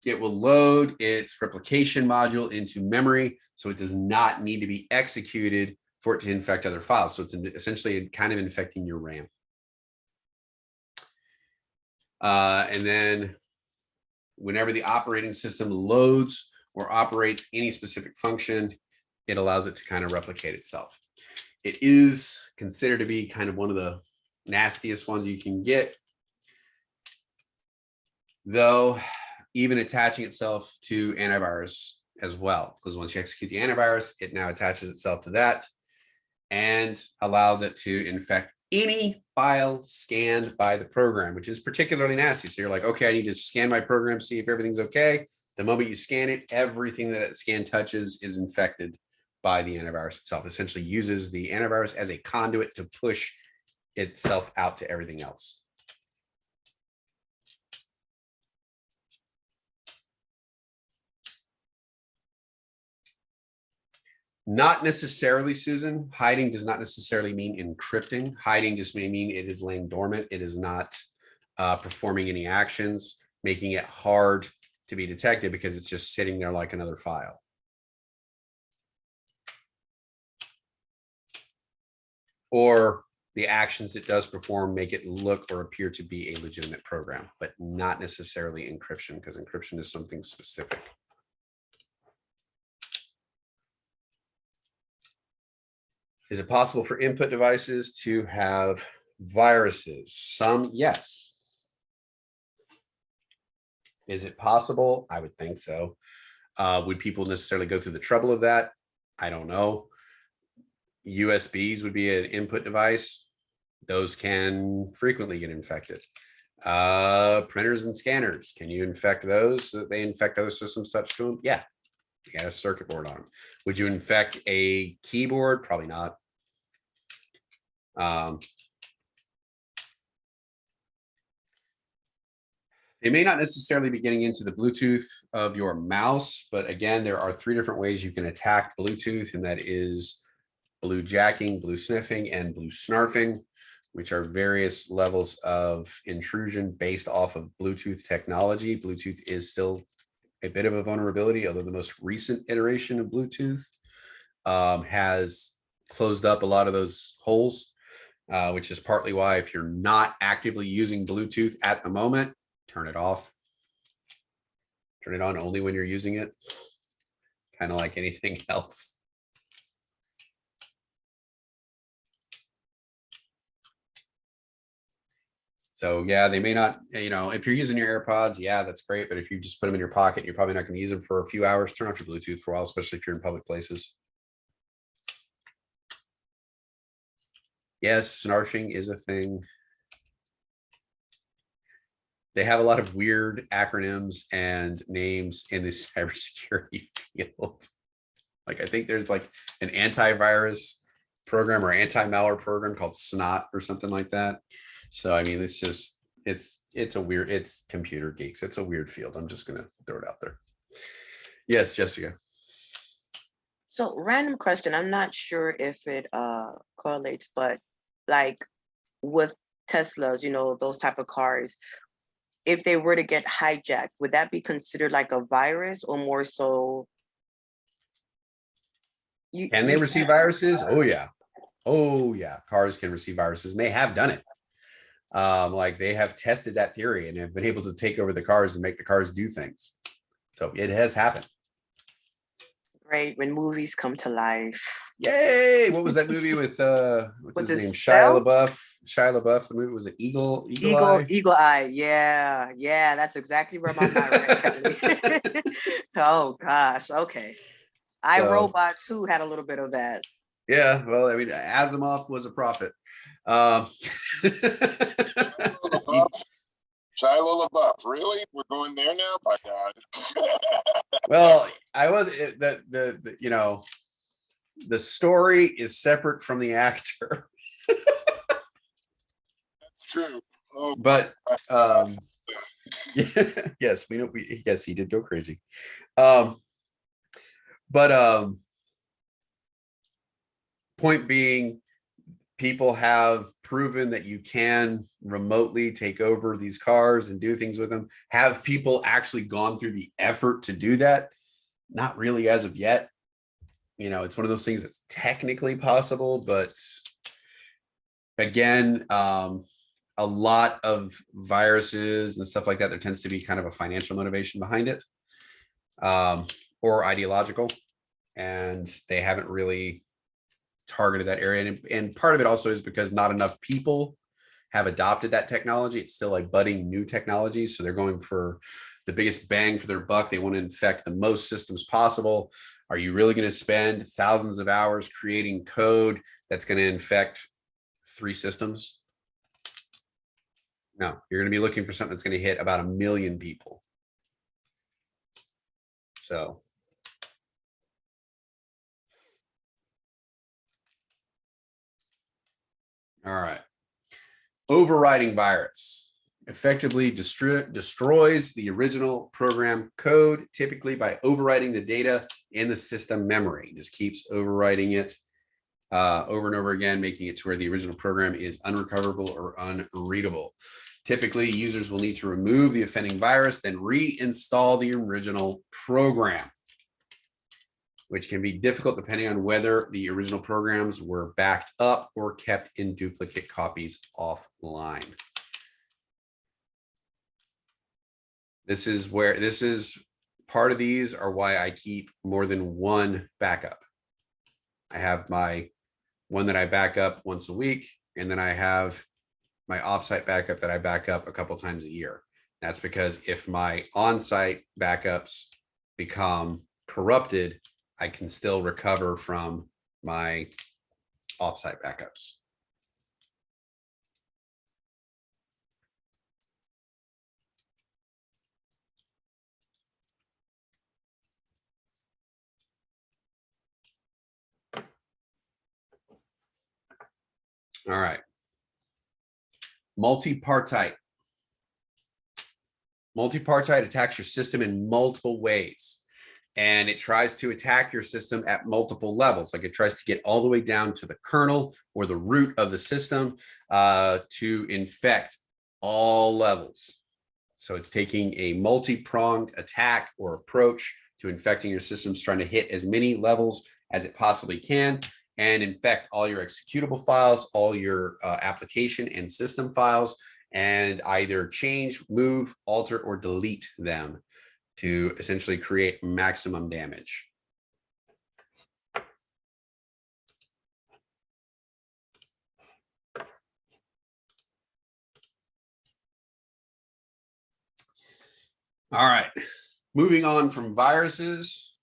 It will load its replication module into memory, so it does not need to be executed for it to infect other files. So it's essentially kind of infecting your RAM. And then whenever the operating system loads or operates any specific function, it allows it to kind of replicate itself. It is considered to be kind of one of the nastiest ones you can get, though even attaching itself to antivirus as well, because once you execute the antivirus, it now attaches itself to that and allows it to infect any file scanned by the program, which is particularly nasty. So you're like, okay, I need to scan my program, see if everything's okay. The moment you scan it, everything that scan touches is infected by the antivirus itself. Essentially uses the antivirus as a conduit to push itself out to everything else. Not necessarily, Susan. Hiding does not necessarily mean encrypting. Hiding just may mean it is laying dormant. It is not performing any actions, making it hard to be detected because it's just sitting there like another file. Or the actions it does perform make it look or appear to be a legitimate program, but not necessarily encryption, because encryption is something specific. Is it possible for input devices to have viruses? Some, yes. Is it possible? I would think so. Would people necessarily go through the trouble of that? I don't know. USBs would be an input device. Those can frequently get infected. Printers and scanners, can you infect those so that they infect other systems touched to them? Yeah. You got a circuit board on them. Would you infect a keyboard? Probably not. They may not necessarily be getting into the Bluetooth of your mouse, but again, there are 3 different ways you can attack Bluetooth, and that is blue jacking, blue sniffing, and blue snarfing, which are various levels of intrusion based off of Bluetooth technology. Bluetooth is still a bit of a vulnerability, although the most recent iteration of Bluetooth has closed up a lot of those holes, which is partly why if you're not actively using Bluetooth at the moment, turn it off. Turn it on only when you're using it, kind of like anything else. So yeah, they may not, if you're using your AirPods, yeah, that's great. But if you just put them in your pocket, you're probably not going to use them for a few hours. Turn off your Bluetooth for a while, especially if you're in public places. Yes, snarfing is a thing. They have a lot of weird acronyms and names in the cybersecurity field. Like I think there's like an antivirus program or anti-malware program called Snot or something like that. So I mean, it's just it's computer geeks. It's a weird field. I'm just gonna throw it out there. Yes, Jessica. So random question, I'm not sure if it correlates, but like with Teslas, you know, those type of cars, if they were to get hijacked, would that be considered like a virus or more so? Can they receive viruses? Oh yeah. Oh yeah. Cars can receive viruses and they have done it. Like they have tested that theory and have been able to take over the cars and make the cars do things. So it has happened. Great, when movies come to life. Yay! What was that movie with what's Was his it name? Stealth? Shia LaBeouf. The movie was it Eagle Eye? Eagle Eye. Yeah, that's exactly where my mind went, Kelly. Oh gosh, okay. So, iRobot 2 had a little bit of that. yeah, well, I mean, Asimov was a prophet. Shia LaBeouf, really? We're going there now? My God. Well, I was the you know, the story is separate from the actor. That's true. Oh, But yes, we know yes, he did go crazy. But point being, people have proven that you can remotely take over these cars and do things with them. Have people actually gone through the effort to do that? Not really as of yet. You know, it's one of those things that's technically possible, but again, a lot of viruses and stuff like that, there tends to be kind of a financial motivation behind it, or ideological, and they haven't really targeted that area. And part of it also is because not enough people have adopted that technology. It's still like budding new technology. So they're going for the biggest bang for their buck. They want to infect the most systems possible. Are you really going to spend thousands of hours creating code that's going to infect 3 systems? No, you're going to be looking for something that's going to hit about 1 million people. So. All right. Overriding virus effectively destroys the original program code, typically by overwriting the data in the system memory. Just keeps overwriting it over and over again, making it to where the original program is unrecoverable or unreadable. Typically, users will need to remove the offending virus, then reinstall the original program, which can be difficult depending on whether the original programs were backed up or kept in duplicate copies offline. This is part of these are why I keep more than one backup. I have my one that I back up once a week, and then I have my offsite backup that I back up a couple times a year. That's because if my on-site backups become corrupted, I can still recover from my offsite backups. All right. Multipartite. Multipartite attacks your system in multiple ways. And it tries to attack your system at multiple levels. Like it tries to get all the way down to the kernel or the root of the system to infect all levels. So it's taking a multi-pronged attack or approach to infecting your systems, trying to hit as many levels as it possibly can and infect all your executable files, all your application and system files, and either change, move, alter, or delete them to essentially create maximum damage. All right, moving on from viruses,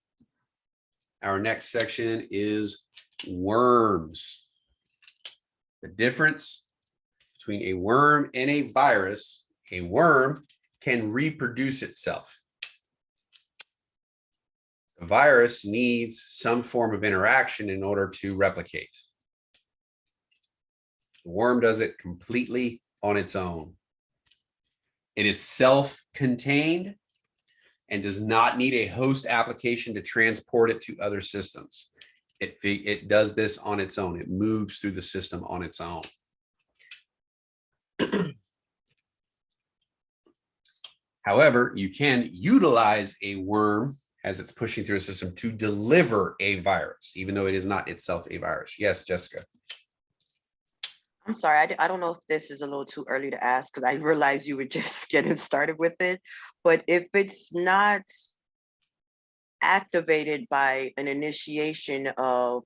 our next section is worms. The difference between a worm and a virus: a worm can reproduce itself. The virus needs some form of interaction in order to replicate. The worm does it completely on its own. It is self-contained and does not need a host application to transport it to other systems. It does this on its own. It moves through the system on its own. However, you can utilize a worm as it's pushing through a system to deliver a virus, even though it is not itself a virus. Yes, Jessica. I'm sorry, I don't know if this is a little too early to ask because I realized you were just getting started with it. But if it's not activated by an initiation of,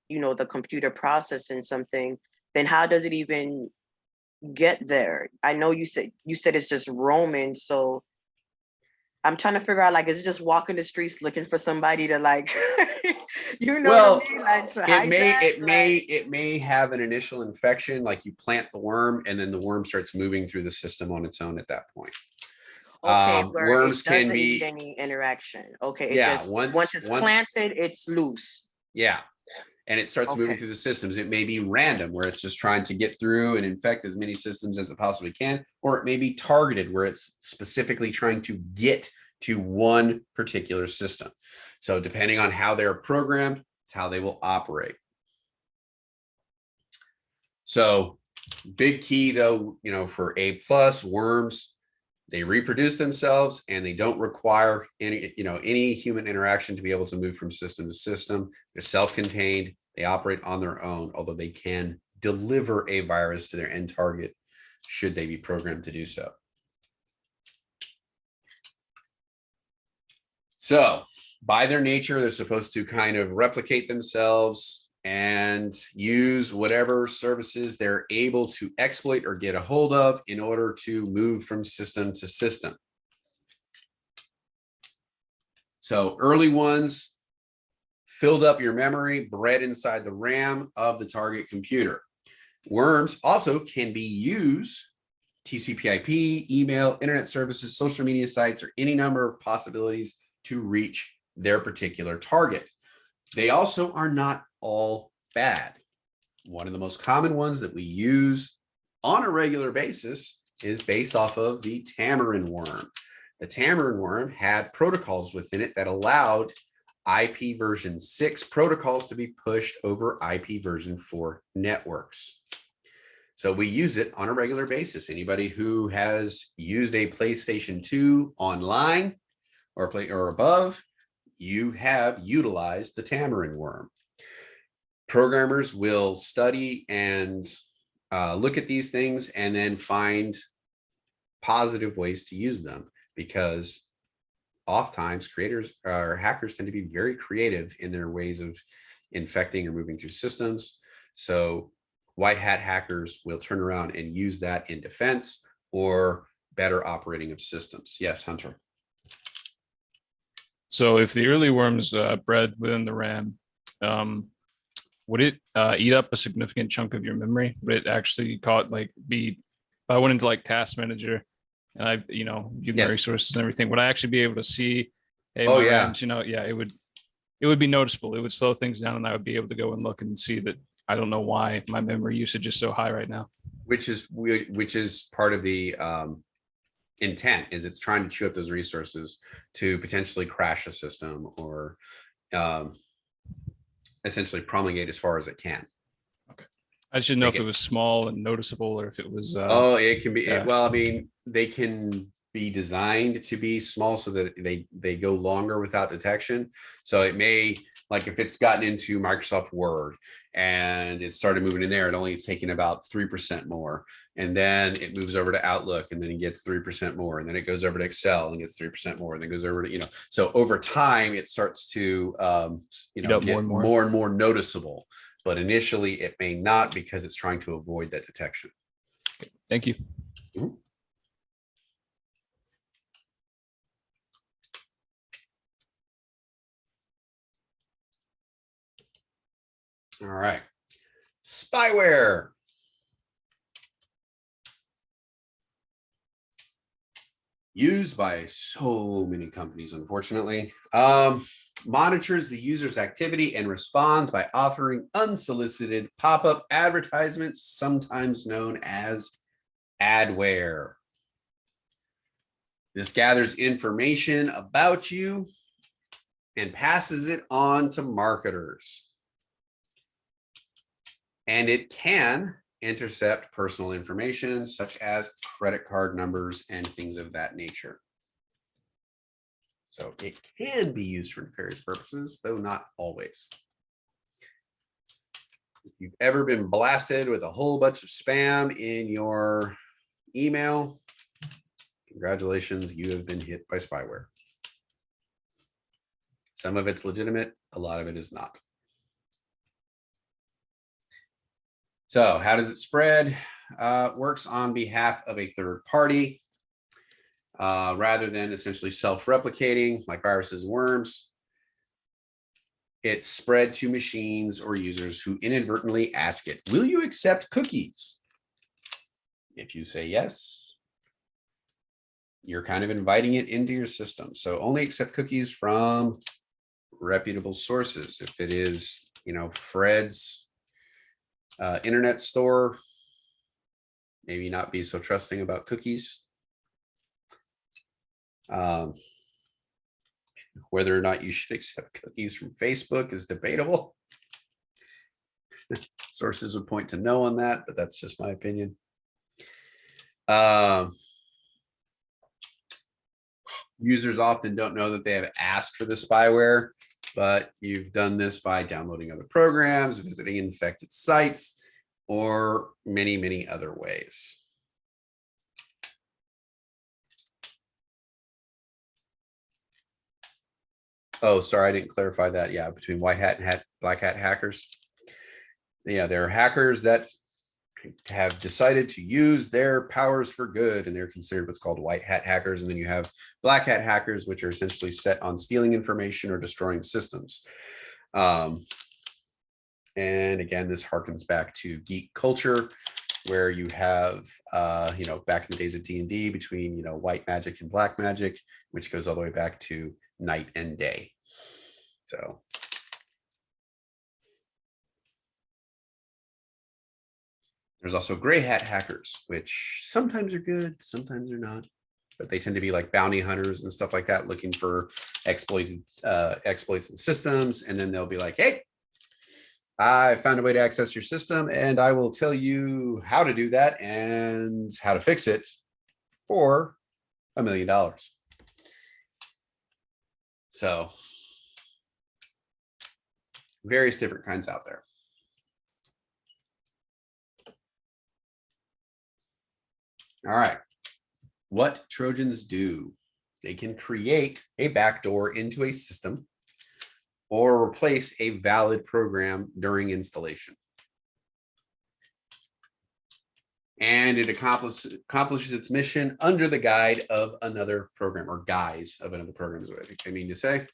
the computer processing something, then how does it even get there? I know you said it's just roaming, so I'm trying to figure out, like, is it just walking the streets looking for somebody to, like, Well, what I mean? Like, to it may have an initial infection, like you plant the worm and then the worm starts moving through the system on its own at that point. Okay, where Worms it doesn't can need be, any interaction. Okay, it yeah, just once it's planted, it's loose. Yeah. And it starts moving Okay. through the systems. It may be random where it's just trying to get through and infect as many systems as it possibly can, or it may be targeted where it's specifically trying to get to one particular system. So depending on how they're programmed, it's how they will operate. So big key though, for A+ worms, they reproduce themselves and they don't require any human interaction to be able to move from system to system. They're self-contained. They operate on their own, although they can deliver a virus to their end target should they be programmed to do so. So by their nature, they're supposed to kind of replicate themselves and use whatever services they're able to exploit or get a hold of in order to move from system to system. So early ones filled up your memory, bred inside the RAM of the target computer. Worms also can be used TCP/IP, email, internet services, social media sites, or any number of possibilities to reach their particular target. They also are not all bad. One of the most common ones that we use on a regular basis is based off of the tamarin worm. The tamarin worm had protocols within it that allowed IP version 6 protocols to be pushed over IP version 4 networks. So we use it on a regular basis. Anybody who has used a PlayStation 2 online or above, you have utilized the tamarin worm. Programmers will study and look at these things and then find positive ways to use them, because oftentimes creators or hackers tend to be very creative in their ways of infecting or moving through systems. So white hat hackers will turn around and use that in defense or better operating of systems. Yes, Hunter. So if the early worms bred within the RAM, would it eat up a significant chunk of your memory? Would it actually if I went into like Task Manager and I, give my resources and everything, would I actually be able to see, hey, my RAMs, it would be noticeable. It would slow things down and I would be able to go and look and see that I don't know why my memory usage is so high right now. Which is part of the intent, is it's trying to chew up those resources to potentially crash a system or essentially promulgate as far as it can. Okay. I should know if it was small and noticeable or if it was. It can be. Yeah. Well, I mean, they can be designed to be small so that they go longer without detection. So it may, like if it's gotten into Microsoft Word and it started moving in there, it only is taking about 3% more. And then it moves over to Outlook and then it gets 3% more. And then it goes over to Excel and gets 3% more. And then goes over to, so over time it starts to, get more and more noticeable. But initially it may not, because it's trying to avoid that detection. Okay. Thank you. Mm-hmm. All right. Spyware. Used by so many companies, unfortunately. Monitors the user's activity and responds by offering unsolicited pop-up advertisements, sometimes known as adware. This gathers information about you and passes it on to marketers. And it can intercept personal information such as credit card numbers and things of that nature. So it can be used for nefarious purposes, though not always. If you've ever been blasted with a whole bunch of spam in your email, congratulations, you have been hit by spyware. Some of it's legitimate, a lot of it is not. So how does it spread? Works on behalf of a third party rather than essentially self-replicating like viruses and worms. It's spread to machines or users who inadvertently ask it, will you accept cookies? If you say yes, you're kind of inviting it into your system. So only accept cookies from reputable sources. If it is, you know, Fred's internet store, maybe not be so trusting about cookies. Whether or not you should accept cookies from Facebook is debatable. Sources would point to no on that, but that's just my opinion. Users often don't know that they have asked for the spyware, but you've done this by downloading other programs, visiting infected sites, or many, many other ways. Oh, sorry, I didn't clarify that. Yeah, between white hat and black hat hackers. Yeah, there are hackers that have decided to use their powers for good, and they're considered what's called white hat hackers. And then you have black hat hackers, which are essentially set on stealing information or destroying systems. And again, this harkens back to geek culture, where you have, you know, back in the days of D&D between, you know, white magic and black magic, which goes all the way back to night and day. So. There's also gray hat hackers, which sometimes are good, sometimes are not, but they tend to be like bounty hunters and stuff like that, looking for exploits in systems. And then they'll be like, hey, I found a way to access your system and I will tell you how to do that and how to fix it for $1 million. So various different kinds out there. All right, what Trojans do. They can create a backdoor into a system or replace a valid program during installation. And it accomplishes its mission under the guide of another program, or guise of another program is what I think I mean to say.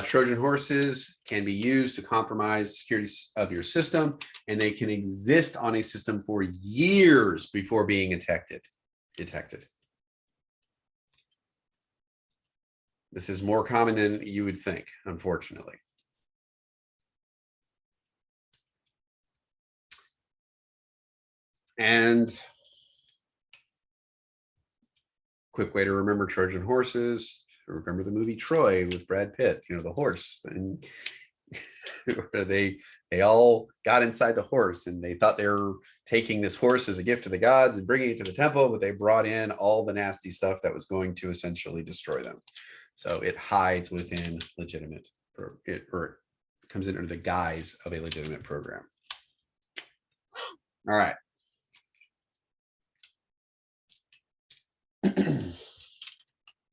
Trojan horses can be used to compromise security of your system, and they can exist on a system for years before being detected. This is more common than you would think, unfortunately. And quick way to remember Trojan horses. Remember the movie Troy with Brad Pitt, you know, the horse, and they all got inside the horse and they thought they were taking this horse as a gift to the gods and bringing it to the temple, but they brought in all the nasty stuff that was going to essentially destroy them. So it hides within legitimate, or it comes in under the guise of a legitimate program. All right.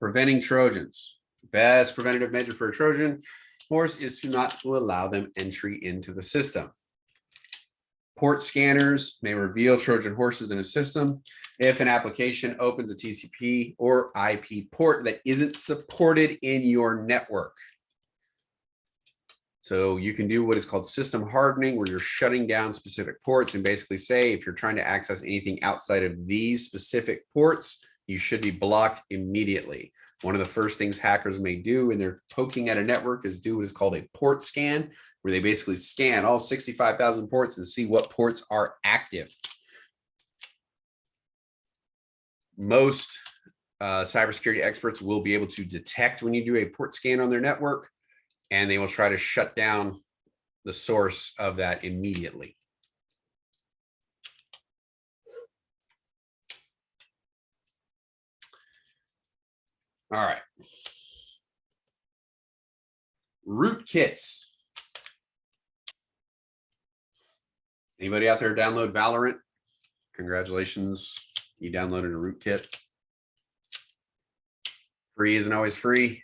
Preventing Trojans. Best preventative measure for a Trojan horse is to not allow them entry into the system. Port scanners may reveal Trojan horses in a system if an application opens a TCP or IP port that isn't supported in your network. So you can do what is called system hardening, where you're shutting down specific ports and basically say, if you're trying to access anything outside of these specific ports, you should be blocked immediately. One of the first things hackers may do when they're poking at a network is do what is called a port scan, where they basically scan all 65,000 ports and see what ports are active. Most cybersecurity experts will be able to detect when you do a port scan on their network, and they will try to shut down the source of that immediately. All right. Rootkits. Anybody out there download Valorant? Congratulations, you downloaded a rootkit. Free isn't always free.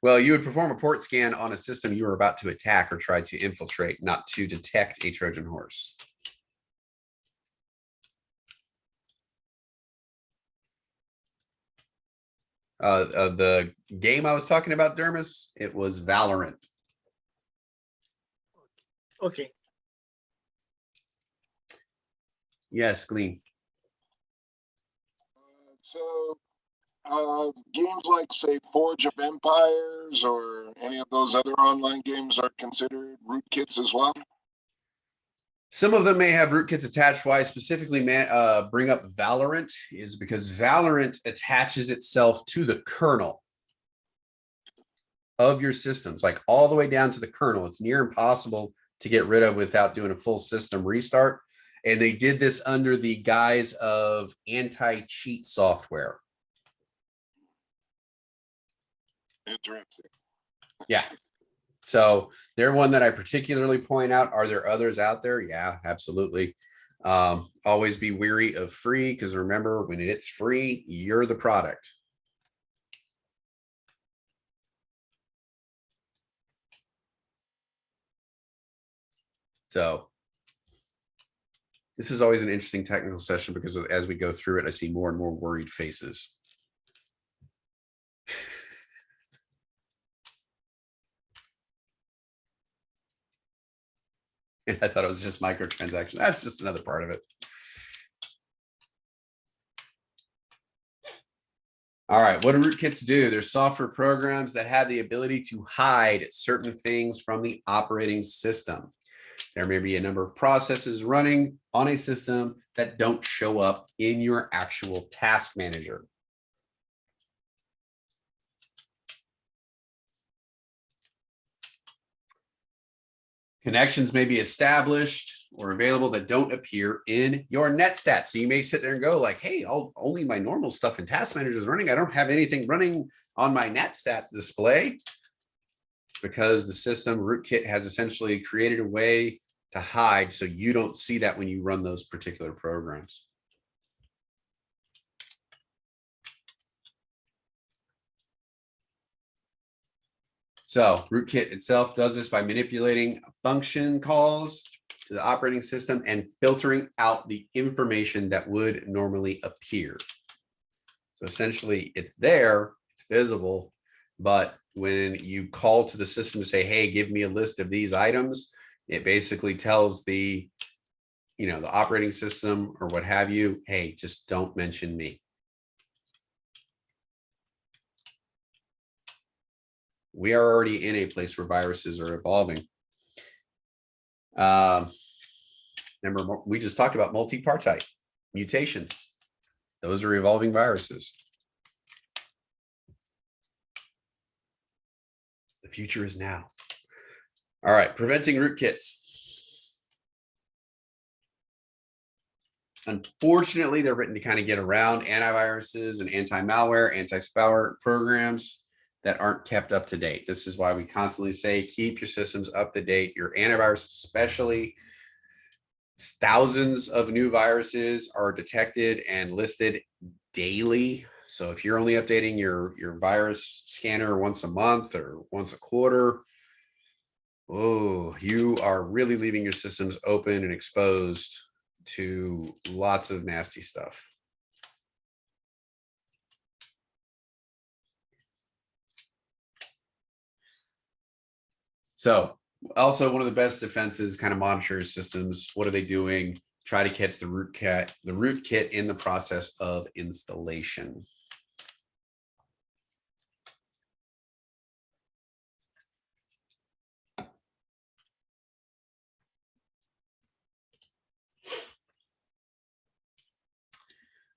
Well, you would perform a port scan on a system you were about to attack or try to infiltrate, not to detect a Trojan horse. The game I was talking about, Dermis, it was Valorant. Okay. Yes, Glean. So games like, say, Forge of Empires or any of those other online games are considered rootkits as well? Some of them may have rootkits attached. Why I specifically bring up Valorant is because Valorant attaches itself to the kernel of your systems, like all the way down to the kernel. It's near impossible to get rid of without doing a full system restart. And they did this under the guise of anti-cheat software. Interesting. Yeah. So they're one that I particularly point out. Are there others out there? Yeah, absolutely. Always be wary of free, because remember, when it's free, you're the product. So this is always an interesting technical session, because as we go through it, I see more and more worried faces. I thought it was just microtransaction. That's just another part of it. All right, what do rootkits do? They're software programs that have the ability to hide certain things from the operating system. There may be a number of processes running on a system that don't show up in your actual task manager. Connections may be established or available that don't appear in your net stats. So you may sit there and go like, hey, only my normal stuff in task manager is running. I don't have anything running on my net stat display. It's because the system rootkit has essentially created a way to hide, so you don't see that when you run those particular programs. So rootkit itself does this by manipulating function calls to the operating system and filtering out the information that would normally appear. So essentially it's there, it's visible, but when you call to the system to say, hey, give me a list of these items, it basically tells the, the operating system or what have you, hey, just don't mention me. We are already in a place where viruses are evolving. Remember, we just talked about multipartite mutations. Those are evolving viruses. The future is now. All right, preventing rootkits. Unfortunately, they're written to kind of get around antiviruses and anti-malware, anti-spyware programs that aren't kept up to date. This is why we constantly say, keep your systems up to date, your antivirus especially. Thousands of new viruses are detected and listed daily. So if you're only updating your virus scanner once a month or once a quarter, oh, you are really leaving your systems open and exposed to lots of nasty stuff. So also one of the best defenses, kind of monitors systems. What are they doing? Try to catch the rootkit in the process of installation.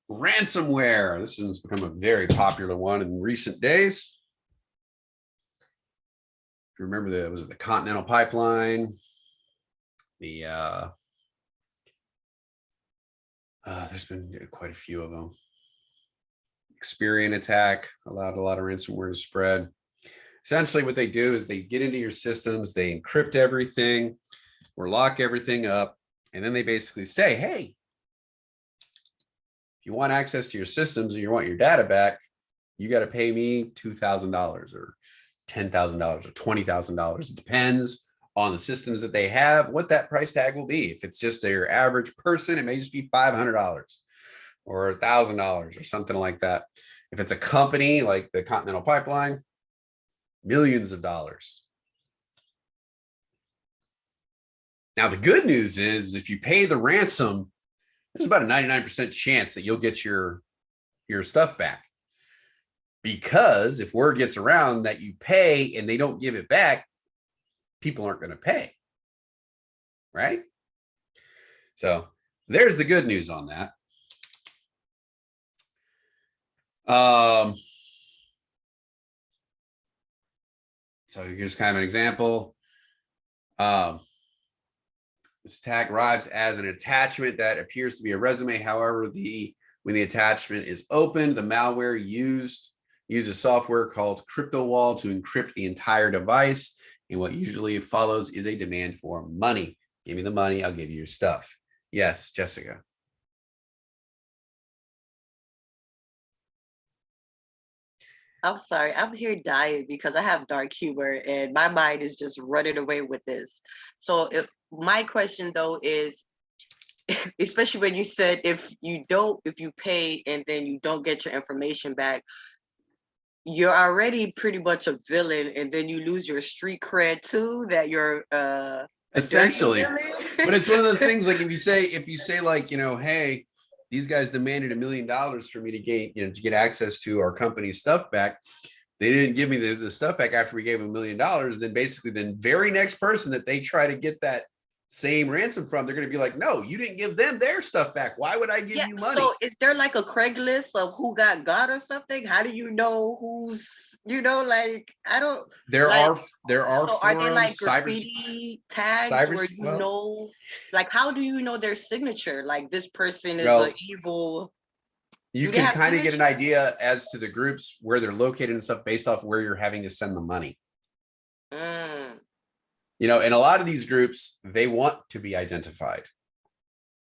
Ransomware. This has become a very popular one in recent days. Remember that was the Continental Pipeline. The there's been quite a few of them. Experian attack allowed a lot of ransomware to spread. Essentially, what they do is they get into your systems, they encrypt everything or lock everything up, and then they basically say, hey, if you want access to your systems and you want your data back, you got to pay me $2,000 or $10,000 or $20,000. It depends on the systems that they have, what that price tag will be. If it's just your average person, it may just be $500 or $1,000 or something like that. If it's a company like the Continental Pipeline, millions of dollars. Now, the good news is if you pay the ransom, there's about a 99% chance that you'll get your stuff back. Because if word gets around that you pay and they don't give it back, people aren't going to pay. Right? So there's the good news on that. So here's kind of an example. This attack arrives as an attachment that appears to be a resume. However, when the attachment is opened, the malware uses software called CryptoWall to encrypt the entire device. And what usually follows is a demand for money. Give me the money, I'll give you your stuff. Yes, Jessica. I'm sorry, I'm here dying because I have dark humor and my mind is just running away with this. So my question though is, especially when you said if you pay and then you don't get your information back, you're already pretty much a villain, and then you lose your street cred too, that you're essentially. But it's one of those things, like if you say like, hey, these guys demanded $1 million for me to get access to our company's stuff back. They didn't give me the stuff back after we gave them $1 million. Then basically the very next person that they try to get that same ransom from, they're going to be like, no, you didn't give them their stuff back. Why would I give you money? So is there like a Craigslist of who got or something? How do you know who's, like, I don't. There are So forums, are there like graffiti tags where you know, like, how do you know their signature? Like this person is an evil. You can kind of get an idea as to the groups where they're located and stuff based off where you're having to send the money. In a lot of these groups, they want to be identified.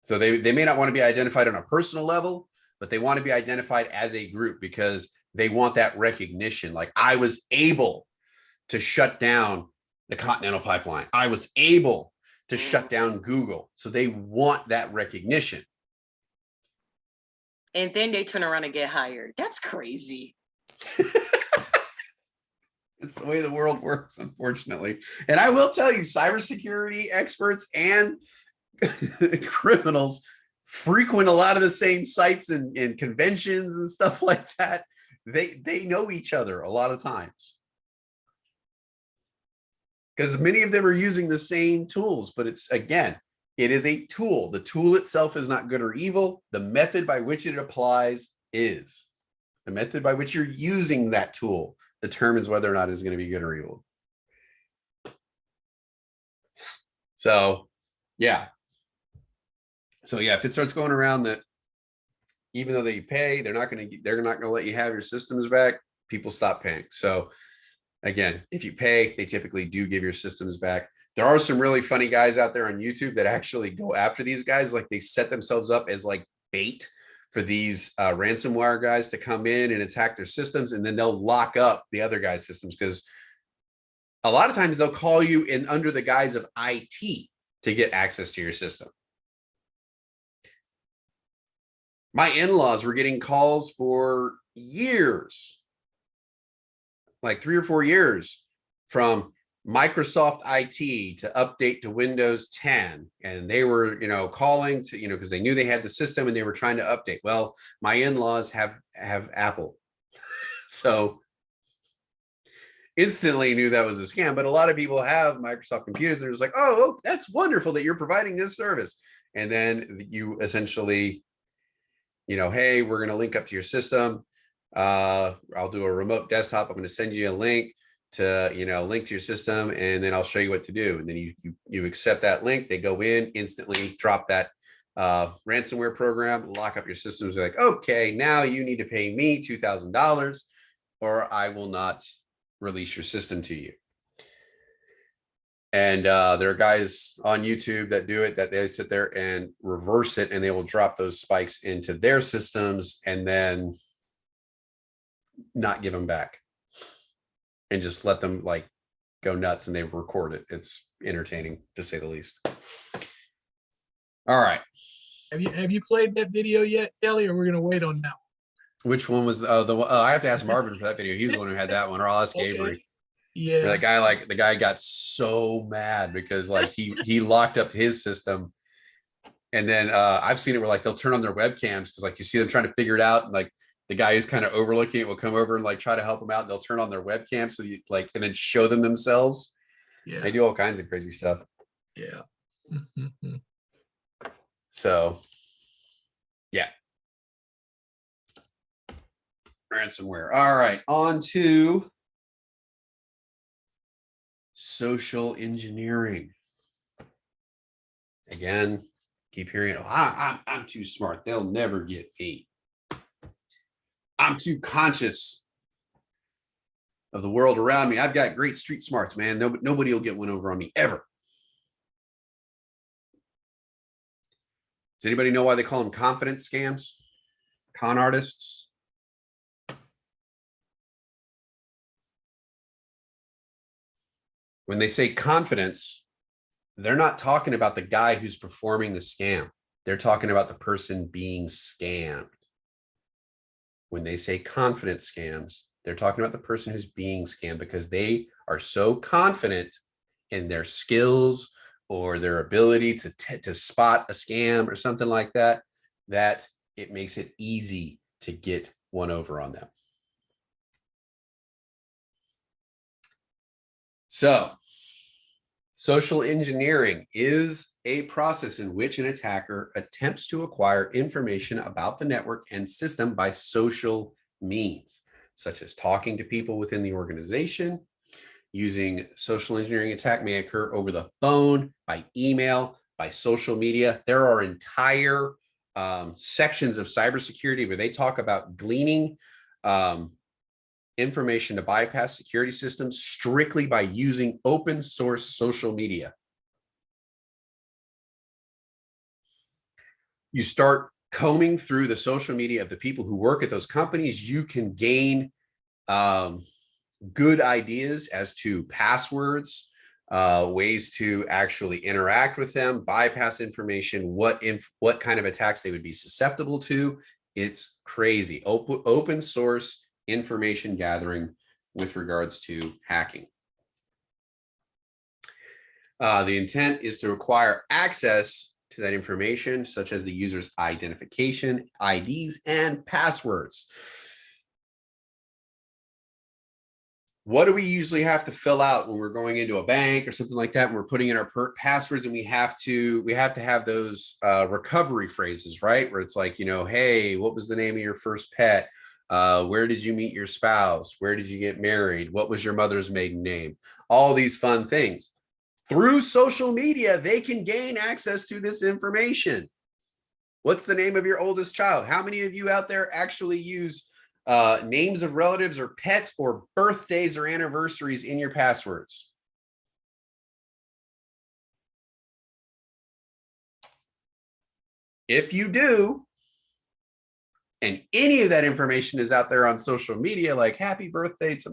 So they may not want to be identified on a personal level, but they want to be identified as a group because they want that recognition. Like, I was able to shut down the Continental Pipeline. I was able to shut down Google. So they want that recognition. And then they turn around and get hired. That's crazy. It's the way the world works, unfortunately. And I will tell you, cybersecurity experts and criminals frequent a lot of the same sites and conventions and stuff like that. They know each other a lot of times. Because many of them are using the same tools, but it is a tool. The tool itself is not good or evil. The method by which it applies is. The method by which you're using that tool determines whether or not it's going to be good or evil. So, yeah. If it starts going around that even though they pay, they're not going to let you have your systems back, people stop paying. So, again, if you pay, they typically do give your systems back. There are some really funny guys out there on YouTube that actually go after these guys. Like, they set themselves up as like bait for these ransomware guys to come in and attack their systems, and then they'll lock up the other guys' systems, because a lot of times they'll call you in under the guise of IT to get access to your system. My in-laws were getting calls for years, like 3 or 4 years, from Microsoft IT to update to Windows 10. And they were, calling to, because they knew they had the system and they were trying to update. Well, my in-laws have Apple. So instantly knew that was a scam. But a lot of people have Microsoft computers. They're just like, oh, that's wonderful that you're providing this service. And then you essentially, hey, we're going to link up to your system. I'll do a remote desktop. I'm going to send you a link to, you know, link to your system, and then I'll show you what to do. And then you accept that link, they go in, instantly drop that ransomware program, lock up your systems. They're like, okay, now you need to pay me $2,000 or I will not release your system to you. And there are guys on YouTube that do it, that they sit there and reverse it, and they will drop those spikes into their systems and then not give them back and just let them like go nuts, and they record it. It's entertaining to say the least. All right. Have you played that video yet, Kelly, or we're gonna wait on that one? Which one was I have to ask Marvin for that video. He was the one who had that one, or I'll ask Okay. Avery. Yeah. That guy, like the guy got so mad because like he locked up his system. And then I've seen it where like they'll turn on their webcams because like you see them trying to figure it out, and like the guy who's kind of overlooking it will come over and like try to help them out, and they'll turn on their webcam so you like, and then show them themselves. Yeah. They do all kinds of crazy stuff. Yeah. So yeah. Ransomware. All right, on to social engineering. Again, keep hearing, oh, I'm too smart. They'll never get me. I'm too conscious of the world around me. I've got great street smarts, man. Nobody will get one over on me ever. Does anybody know why they call them confidence scams? Con artists? When they say confidence, they're not talking about the guy who's performing the scam. They're talking about the person being scammed. When they say confidence scams, they're talking about the person who's being scammed because they are so confident in their skills or their ability to spot a scam or something like that, that it makes it easy to get one over on them. So, social engineering is a process in which an attacker attempts to acquire information about the network and system by social means, such as talking to people within the organization. Using social engineering attack may occur over the phone, by email, by social media. There are entire sections of cybersecurity where they talk about gleaning information to bypass security systems strictly by using open source social media. You start combing through the social media of the people who work at those companies, you can gain good ideas as to passwords, ways to actually interact with them, bypass information, what kind of attacks they would be susceptible to. It's crazy. Open source information gathering with regards to hacking. The intent is to acquire access to that information, such as the user's identification, IDs, and passwords. What do we usually have to fill out when we're going into a bank or something like that? When we're putting in our passwords, and we have to have those recovery phrases, right? Where it's like, you know, hey, what was the name of your first pet? Where did you meet your spouse? Where did you get married? What was your mother's maiden name? All these fun things. Through social media, they can gain access to this information. What's the name of your oldest child? How many of you out there actually use names of relatives or pets or birthdays or anniversaries in your passwords? If you do, and any of that information is out there on social media, like happy birthday to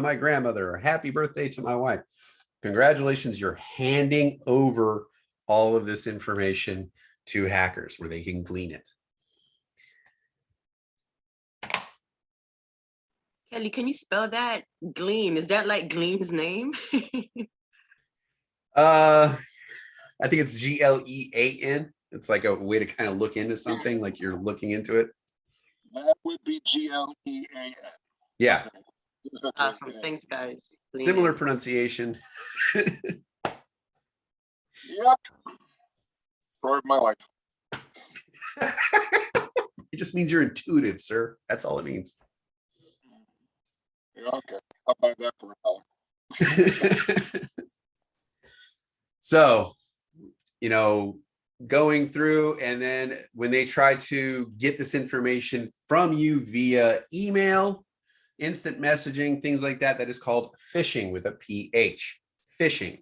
my grandmother or happy birthday to my wife, congratulations, you're handing over all of this information to hackers where they can glean it. Kelly, can you spell that? Glean. Is that like Glean's name? I think it's Glean. It's like a way to kind of look into something, like you're looking into it. That would be Glean. Yeah. Awesome. Thanks, guys. Glean. Similar pronunciation. Yep. Story of my life. It just means you're intuitive, sir. That's all it means. Yeah, okay. I'll buy that for $1. So, you know, going through, and then when they try to get this information from you via email, instant messaging, things like that, that is called phishing with a PH, phishing.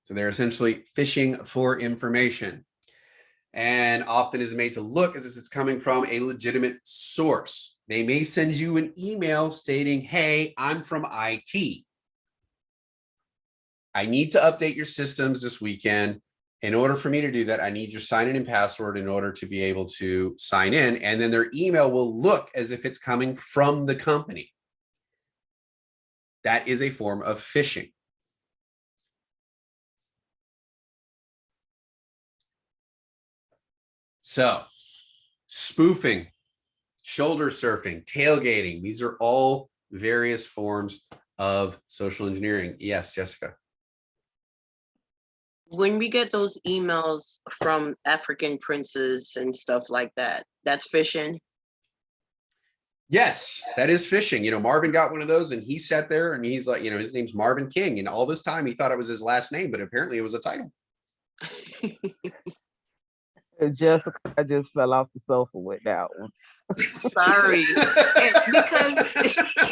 So they're essentially phishing for information, and often is made to look as if it's coming from a legitimate source. They may send you an email stating, hey, I'm from IT. I need to update your systems this weekend. In order for me to do that, I need your sign in and password in order to be able to sign in. And then their email will look as if it's coming from the company. That is a form of phishing. So, spoofing, shoulder surfing, tailgating, these are all various forms of social engineering. Yes, Jessica. When we get those emails from African princes and stuff like that, that's phishing. Yes, that is phishing. You know, Marvin got one of those and he sat there and he's like, you know, his name's Marvin King. And all this time he thought it was his last name, but apparently it was a title. Jessica, I just fell off the sofa with that one. Sorry. Because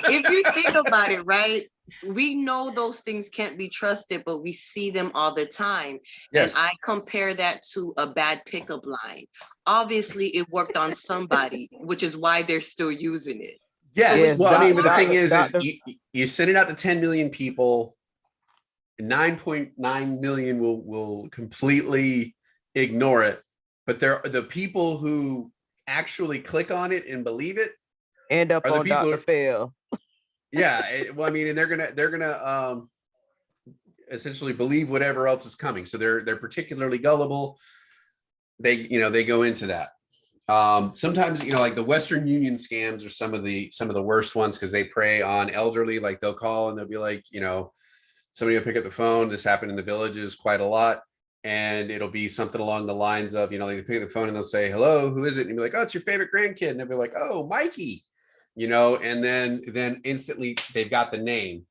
if you think about it, right, we know those things can't be trusted, but we see them all the time. Yes. And I compare that to a bad pickup line. Obviously, it worked on somebody, which is why they're still using it. Yes. Well, I mean, but the thing is Doctor- you send it out to 10 million people, 9.9 million will completely ignore it. But the people who actually click on it and believe it end up are the on people Dr. Phil. Yeah, well, I mean, and they're gonna essentially believe whatever else is coming. So they're particularly gullible. They go into that. Sometimes, like the Western Union scams are some of the worst ones because they prey on elderly. Like they'll call and they'll be like, somebody will pick up the phone. This happened in the villages quite a lot. And it'll be something along the lines of, they pick up the phone and they'll say, hello, who is it? And you'll be like, oh, it's your favorite grandkid. And they'll be like, oh, Mikey, and then instantly they've got the name.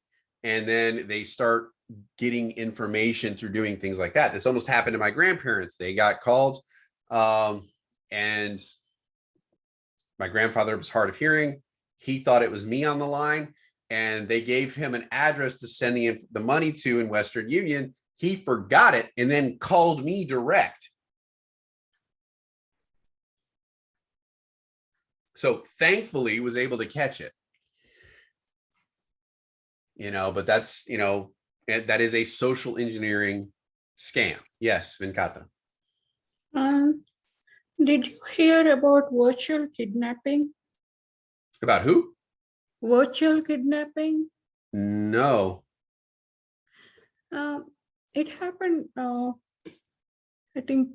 And then they start getting information through doing things like that. This almost happened to my grandparents. They got called and my grandfather was hard of hearing. He thought it was me on the line and they gave him an address to send the money to in Western Union. He forgot it and then called me direct. So thankfully was able to catch it. But that's, that is a social engineering scam. Yes, Venkata. Did you hear about virtual kidnapping? About who? Virtual kidnapping? No. It happened, I think,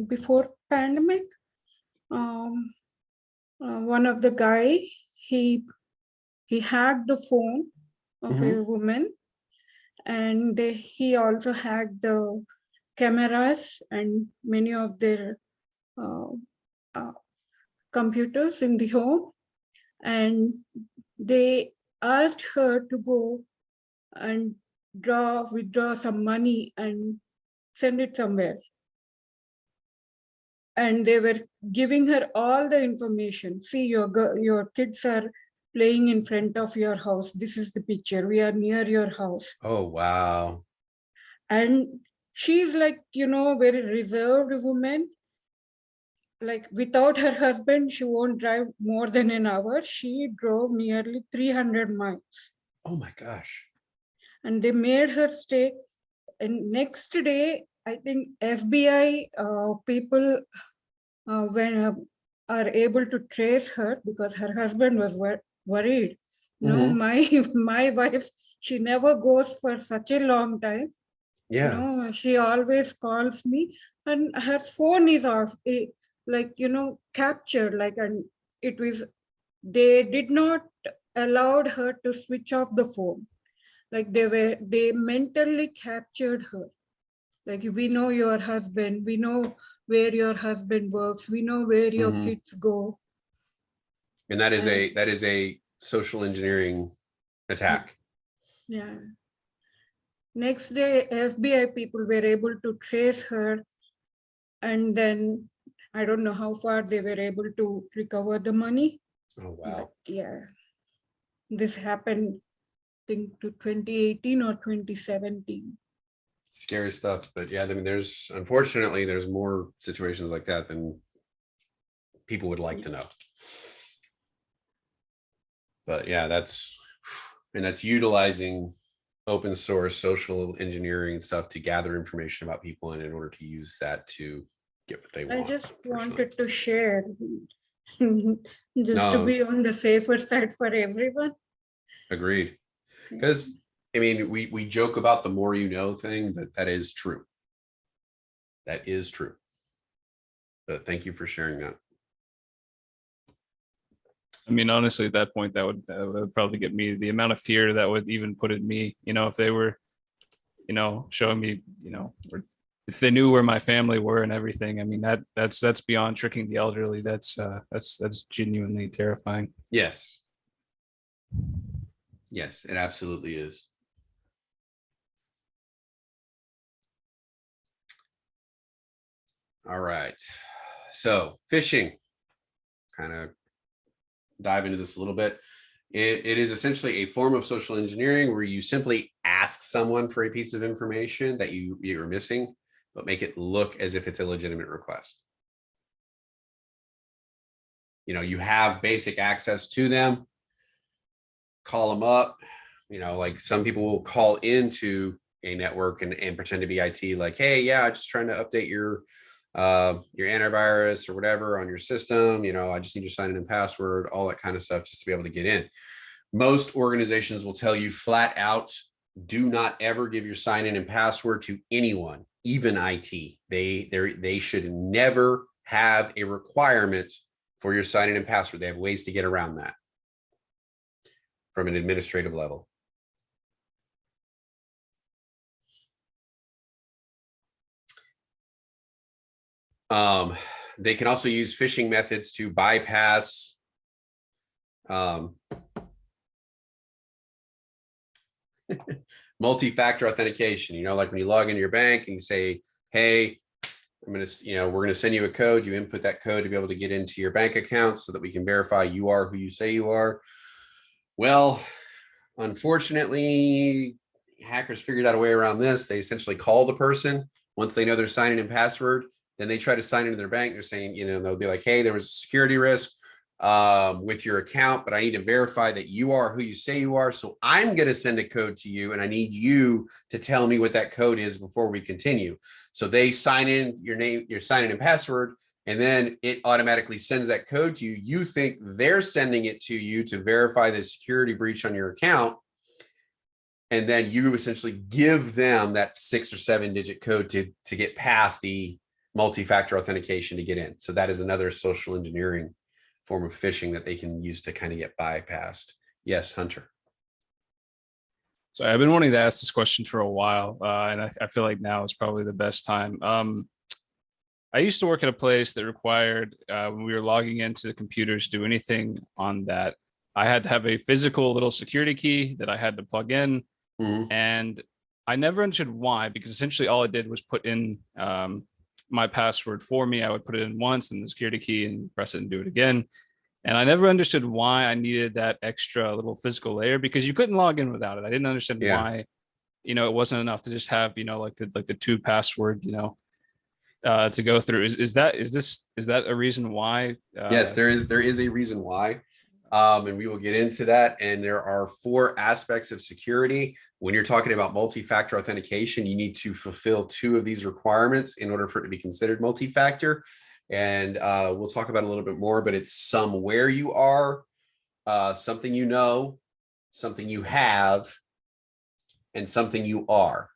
before pandemic. One of the guy, he hacked the phone of a woman, and he also hacked the cameras and many of their computers in the home, and they asked her to go and withdraw some money and send it somewhere. And they were giving her all the information. See, your kids are playing in front of your house. This is the picture. We are near your house. Oh, wow. And she's like, very reserved woman. Like without her husband, she won't drive more than an hour. She drove nearly 300 miles. Oh my gosh. And they made her stay. And next day, I think FBI people are able to trace her because her husband was worried. My wife, she never goes for such a long time. Yeah. She always calls me and her phone is off, captured, and it was, they did not allowed her to switch off the phone. Like they mentally captured her. Like, we know your husband, we know where your husband works, we know where your kids go. And that is a social engineering attack. Yeah. Next day, FBI people were able to trace her, and then I don't know how far they were able to recover the money. Oh, But wow. yeah, this happened, I think, to 2018 or 2017. Scary stuff. But yeah, I mean, unfortunately, there's more situations like that than people would like to know. But yeah, that's utilizing open source social engineering stuff to gather information about people and in order to use that to get what they want. I just unfortunately. wanted to share just to No. be on the safer side for everyone. Agreed. Because I mean, we joke about the more you know thing, but that is true. That is true. But thank you for sharing that. I mean, honestly, at that point, that would probably get me, the amount of fear that would even put in me, you know, if they were, you know, showing me, you know, or if they knew where my family were and everything. I mean, that's beyond tricking the elderly. That's genuinely terrifying. Yes. Yes, it absolutely is. All right. So phishing, kind of dive into this a little bit. It is essentially a form of social engineering where you simply ask someone for a piece of information that you're missing, but make it look as if it's a legitimate request. You know, you have basic access to them, call them up. You know, like some people will call into a network and pretend to be IT, like, hey, yeah, I'm just trying to update your antivirus or whatever on your system. You know, I just need your sign in and password, all that kind of stuff, just to be able to get in. Most organizations will tell you flat out, do not ever give your sign in and password to anyone, even IT. They should never have a requirement for your sign in and password. They have ways to get around that from an administrative level. They can also use phishing methods to bypass multi-factor authentication. You know, like when you log into your bank and you say, hey, we're going to send you a code. You input that code to be able to get into your bank account so that we can verify you are who you say you are. Well, unfortunately, hackers figured out a way around this. They essentially call the person once they know their sign in and password. Then they try to sign into their bank. They're saying, you know, they'll be like, hey, there was a security risk with your account, but I need to verify that you are who you say you are. So I'm going to send a code to you and I need you to tell me what that code is before we continue. So they sign in your name, your sign in and password, and then it automatically sends that code to you. You think they're sending it to you to verify the security breach on your account. And then you essentially give them that 6 or 7 digit code to get past the multi-factor authentication to get in. So that is another social engineering form of phishing that they can use to kind of get bypassed. Yes, Hunter. So I've been wanting to ask this question for a while, and I feel like now is probably the best time. I used to work at a place that required, when we were logging into the computers, do anything on that, I had to have a physical little security key that I had to plug in. And I never understood why, because essentially all I did was put in my password for me. I would put it in once and the security key and press it and do it again. And I never understood why I needed that extra little physical layer, because you couldn't log in without it. I didn't understand why, you know, it wasn't enough to just have, you know, like the 2 password, you know, to go through. Is that a reason why? Yes, there is a reason why. And we will get into that. And there are 4 aspects of security. When you're talking about multi-factor authentication, you need to fulfill 2 of these requirements in order for it to be considered multi-factor. And we'll talk about it a little bit more, but it's somewhere you are, something you know, something you have, and something you are.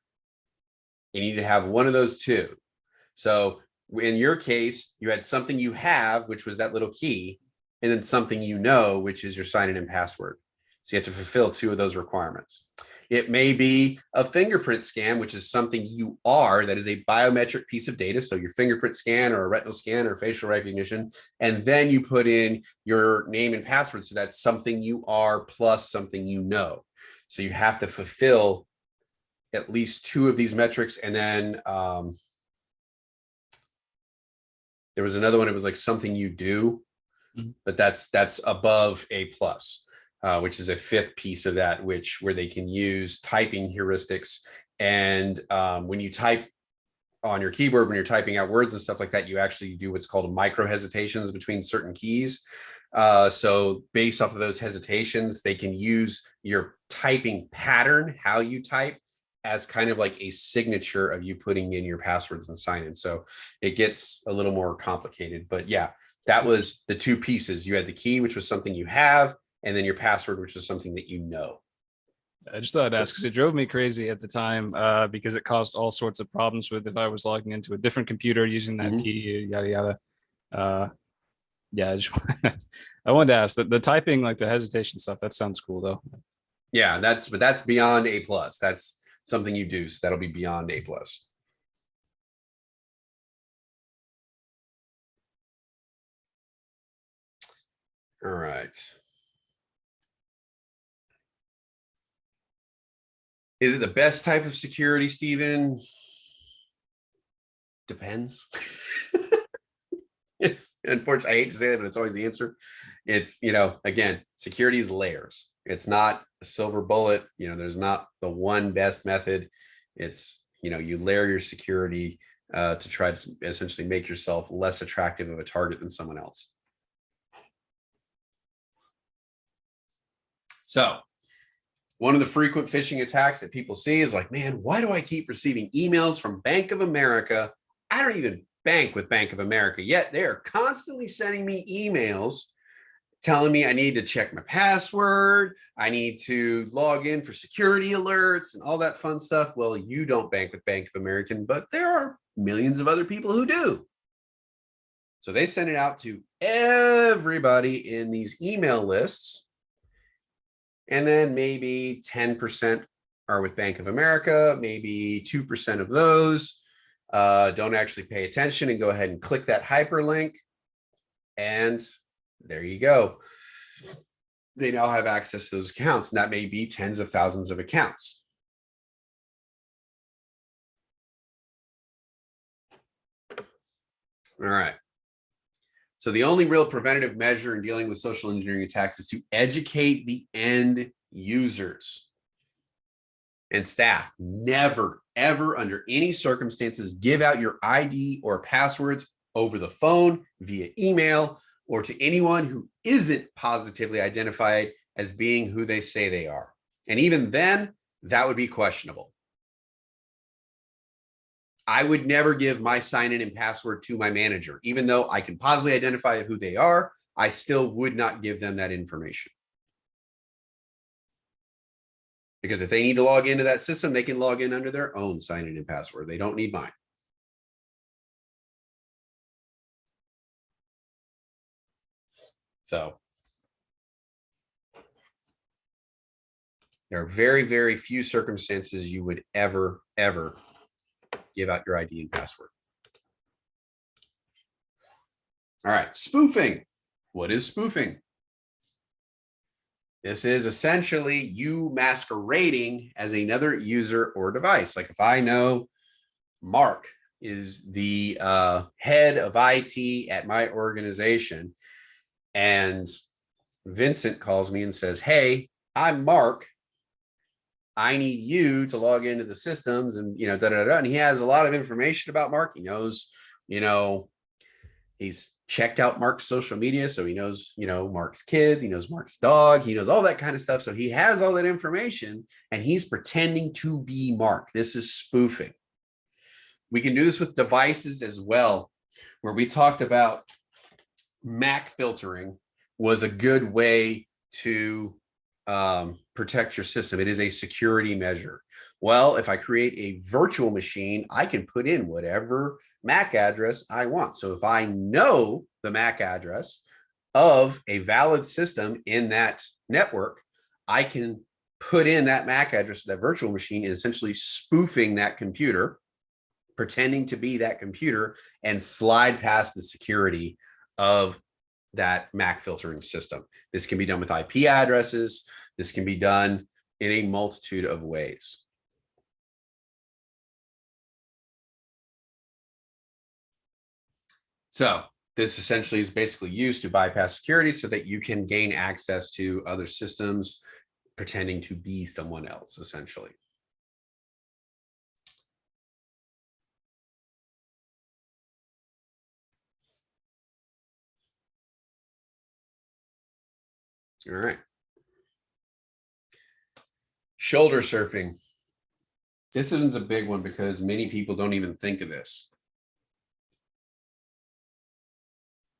You need to have one of those 2. So in your case, you had something you have, which was that little key, and then something you know, which is your sign in and password. So you have to fulfill 2 of those requirements. It may be a fingerprint scan, which is something you are, that is a biometric piece of data. So your fingerprint scan or a retinal scan or facial recognition, and then you put in your name and password. So that's something you are plus something you know. So you have to fulfill at least 2 of these metrics. And then there was another one. It was like something you do, but that's above A+, which is a 5th piece of that, where they can use typing heuristics. And when you type on your keyboard, when you're typing out words and stuff like that, you actually do what's called micro hesitations between certain keys. So based off of those hesitations, they can use your typing pattern, how you type, as kind of like a signature of you putting in your passwords and sign in. So it gets a little more complicated, but yeah, that was the 2 pieces. You had the key, which was something you have, and then your password, which was something that you know. I just thought I'd ask because it drove me crazy at the time because it caused all sorts of problems with if I was logging into a different computer using that key, yada, yada. Yeah, I wanted to ask that the typing, like the hesitation stuff, that sounds cool though. Yeah, that's beyond A+. That's something you do. So that'll be beyond A+. All right. Is it the best type of security, Stephen? Depends. It's unfortunately, I hate to say it, but it's always the answer. It's, again, security is layers. It's not a silver bullet. There's not the one best method. It's, you layer your security to try to essentially make yourself less attractive of a target than someone else. So one of the frequent phishing attacks that people see is like, man, why do I keep receiving emails from Bank of America? I don't even bank with Bank of America, yet they are constantly sending me emails telling me I need to check my password. I need to log in for security alerts and all that fun stuff. Well, you don't bank with Bank of America, but there are millions of other people who do. So they send it out to everybody in these email lists. And then maybe 10% are with Bank of America, maybe 2% of those don't actually pay attention and go ahead and click that hyperlink. And there you go. They now have access to those accounts, and that may be tens of thousands of accounts. All right. So the only real preventative measure in dealing with social engineering attacks is to educate the end users and staff. Never, ever, under any circumstances, give out your ID or passwords over the phone, via email, or to anyone who isn't positively identified as being who they say they are. And even then, that would be questionable. I would never give my sign-in and password to my manager. Even though I can positively identify who they are, I still would not give them that information. Because if they need to log into that system, they can log in under their own sign-in and password. They don't need mine. So there are very, very few circumstances you would ever, ever give out your ID and password. All right, spoofing. What is spoofing? This is essentially you masquerading as another user or device. Like if I know Mark is the head of IT at my organization, and Vincent calls me and says, hey, I'm Mark. I need you to log into the systems and, and he has a lot of information about Mark. He knows, he's checked out Mark's social media. So he knows, Mark's kids, he knows Mark's dog, he knows all that kind of stuff. So he has all that information and he's pretending to be Mark. This is spoofing. We can do this with devices as well, where we talked about MAC filtering was a good way to protect your system. It is a security measure. Well, if I create a virtual machine, I can put in whatever MAC address I want. So if I know the MAC address of a valid system in that network, I can put in that MAC address of that virtual machine and essentially spoofing that computer, pretending to be that computer, and slide past the security of that MAC filtering system. This can be done with IP addresses. This can be done in a multitude of ways. So this essentially is basically used to bypass security so that you can gain access to other systems, pretending to be someone else, essentially. All right. Shoulder surfing. This isn't a big one because many people don't even think of this.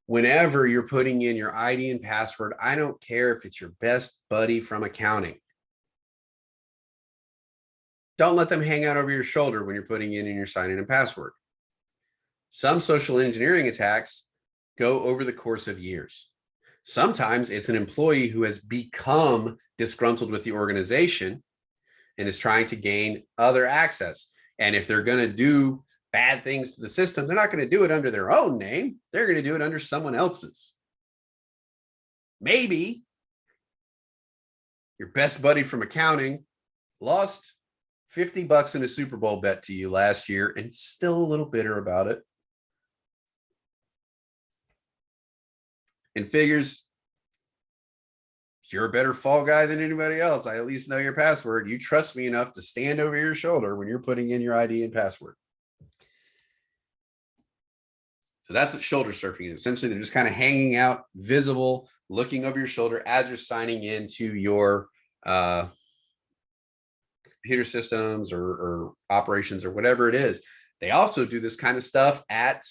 Whenever you're putting in your ID and password, I don't care if it's your best buddy from accounting. Don't let them hang out over your shoulder when you're putting in your sign-in and password. Some social engineering attacks go over the course of years. Sometimes it's an employee who has become disgruntled with the organization and is trying to gain other access. And if they're going to do bad things to the system, they're not going to do it under their own name. They're going to do it under someone else's. Maybe your best buddy from accounting lost $50 in a Super Bowl bet to you last year and still a little bitter about it. And figures, you're a better fall guy than anybody else. I at least know your password. You trust me enough to stand over your shoulder when you're putting in your ID and password. So that's what shoulder surfing is. Essentially, they're just kind of hanging out, visible, looking over your shoulder as you're signing into your computer systems or operations or whatever it is. They also do this kind of stuff at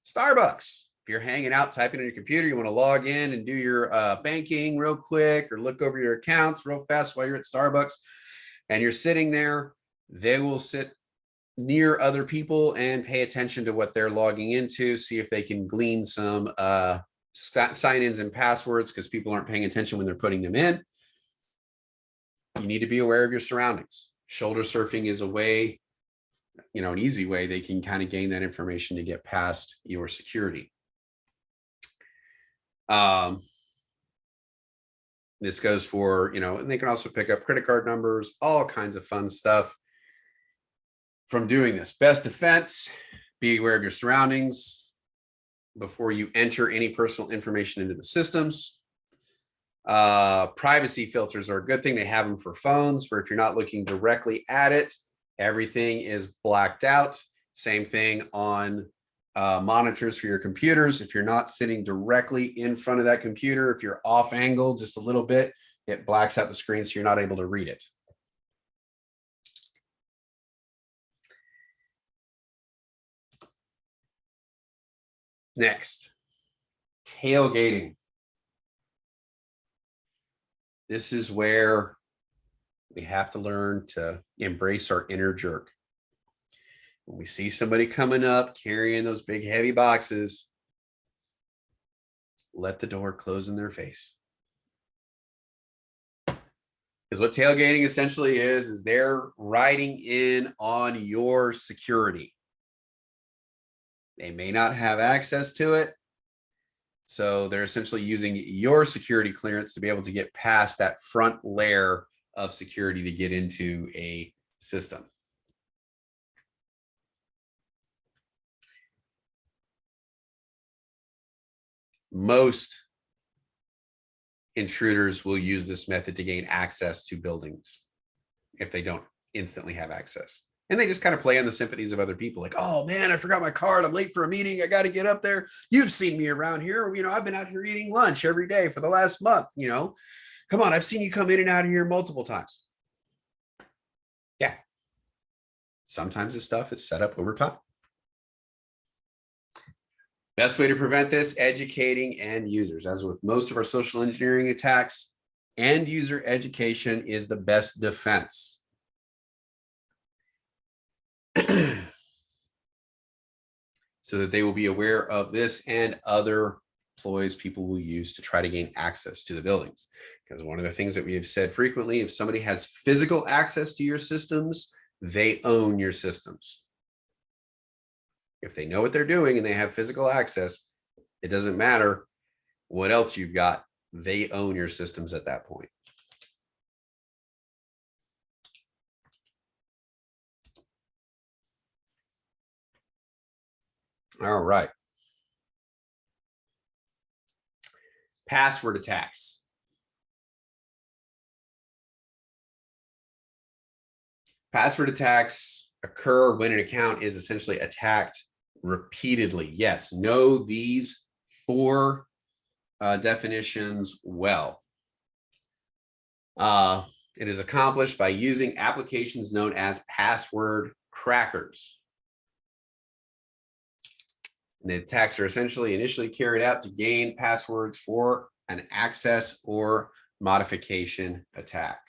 Starbucks. If you're hanging out, typing on your computer, you want to log in and do your banking real quick or look over your accounts real fast while you're at Starbucks and you're sitting there, they will sit near other people and pay attention to what they're logging into, see if they can glean some sign-ins and passwords because people aren't paying attention when they're putting them in. You need to be aware of your surroundings. Shoulder surfing is a way, an easy way they can kind of gain that information to get past your security. This goes for, and they can also pick up credit card numbers, all kinds of fun stuff from doing this. Best defense, be aware of your surroundings before you enter any personal information into the systems. Privacy filters are a good thing. They have them for phones where if you're not looking directly at it, everything is blacked out. Same thing on monitors for your computers. If you're not sitting directly in front of that computer, if you're off angle just a little bit, it blacks out the screen so you're not able to read it. Next, tailgating. This is where we have to learn to embrace our inner jerk. When we see somebody coming up carrying those big heavy boxes, let the door close in their face. Because what tailgating essentially is they're riding in on your security. They may not have access to it. So they're essentially using your security clearance to be able to get past that front layer of security to get into a system. Most intruders will use this method to gain access to buildings if they don't instantly have access. And they just kind of play on the sympathies of other people. Like, oh man, I forgot my card. I'm late for a meeting. I got to get up there. You've seen me around here. I've been out here eating lunch every day for the last month. Come on, I've seen you come in and out of here multiple times. Yeah. Sometimes this stuff is set up over time. Best way to prevent this, educating end users. As with most of our social engineering attacks, end user education is the best defense. So that they will be aware of this and other ploys people will use to try to gain access to the buildings. Because one of the things that we have said frequently, if somebody has physical access to your systems, they own your systems. If they know what they're doing and they have physical access, it doesn't matter what else you've got, they own your systems at that point. All right. Password attacks. Password attacks occur when an account is essentially attacked repeatedly. Yes, know these four definitions well. It is accomplished by using applications known as password crackers. And the attacks are essentially initially carried out to gain passwords for an access or modification attack.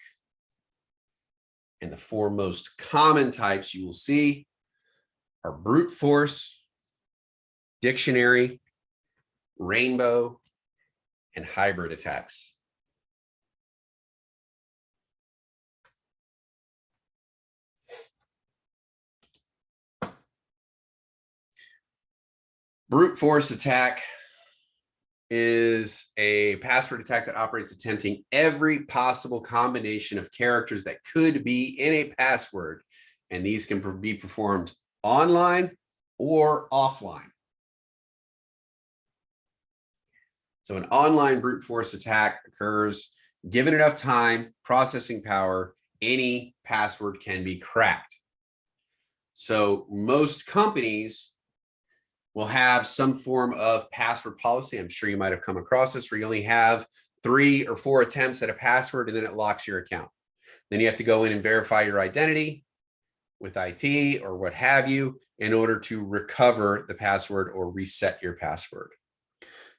And the four most common types you will see are brute force, dictionary, rainbow, and hybrid attacks. Brute force attack is a password attack that operates attempting every possible combination of characters that could be in a password, and these can be performed online or offline. So an online brute force attack occurs, given enough time, processing power, any password can be cracked. So most companies will have some form of password policy. I'm sure you might have come across this, where you only have 3 or 4 attempts at a password and then it locks your account. Then you have to go in and verify your identity with IT or what have you in order to recover the password or reset your password.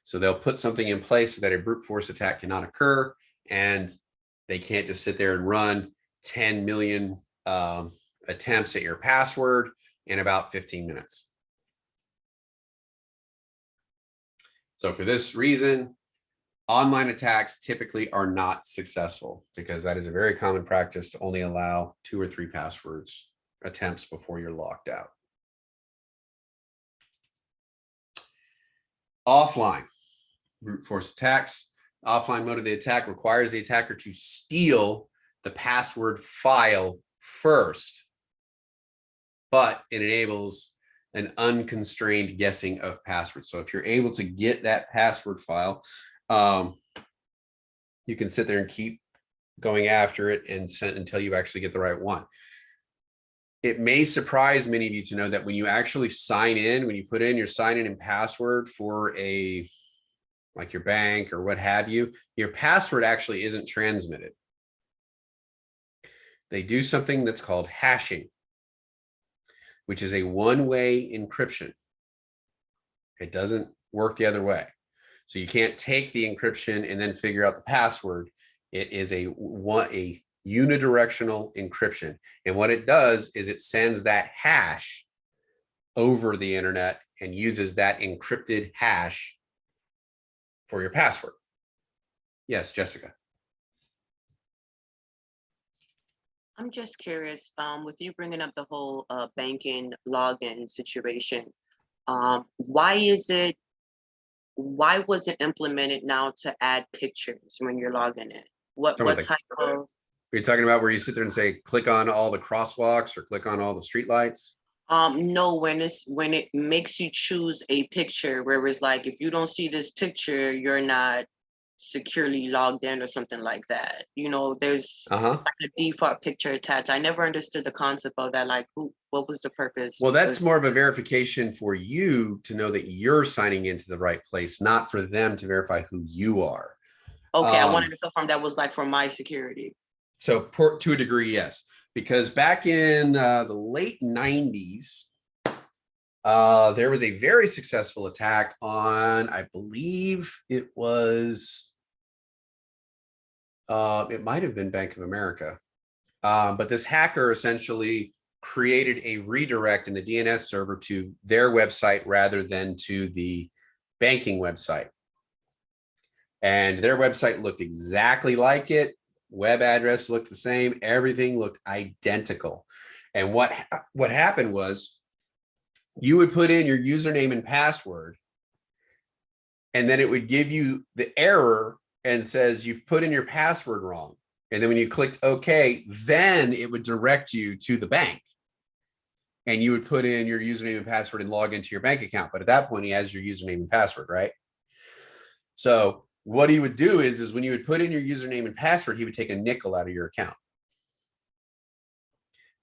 So they'll put something in place so that a brute force attack cannot occur, and they can't just sit there and run 10 million attempts at your password in about 15 minutes. So for this reason, online attacks typically are not successful, because that is a very common practice to only allow 2 or 3 passwords attempts before you're locked out. Offline brute force attacks. Offline mode of the attack requires the attacker to steal the password file first, but it enables an unconstrained guessing of passwords. So if you're able to get that password file, you can sit there and keep going after it and send until you actually get the right one. It may surprise many of you to know that when you actually sign in, when you put in your sign in and password for a, like your bank or what have you, your password actually isn't transmitted. They do something that's called hashing, which is a one-way encryption. It doesn't work the other way. So you can't take the encryption and then figure out the password. It is a unidirectional encryption. And what it does is it sends that hash over the internet and uses that encrypted hash for your password. Yes, Jessica. I'm just curious, with you bringing up the whole banking login situation, why was it implemented now to add pictures when you're logging in? What type of? You're talking about where you sit there and say, click on all the crosswalks or click on all the streetlights? No, when it makes you choose a picture where it's like, if you don't see this picture, you're not securely logged in or something like that. You know, there's like a default picture attached. I never understood the concept of that. Like, what was the purpose? Well, that's more of a verification for you to know that you're signing into the right place, not for them to verify who you are. Okay, I wanted to confirm that was like for my security. So to a degree, yes, because back in the late 90s, there was a very successful attack on, I believe it was, it might have been Bank of America. But this hacker essentially created a redirect in the DNS server to their website rather than to the banking website. And their website looked exactly like it. Web address looked the same. Everything looked identical. And what happened was, you would put in your username and password, and then it would give you the error and says you've put in your password wrong. And then when you clicked OK, then it would direct you to the bank. and you would put in your username and password and log into your bank account. But at that point, he has your username and password, right? So what he would do is when you would put in your username and password, he would take a nickel out of your account.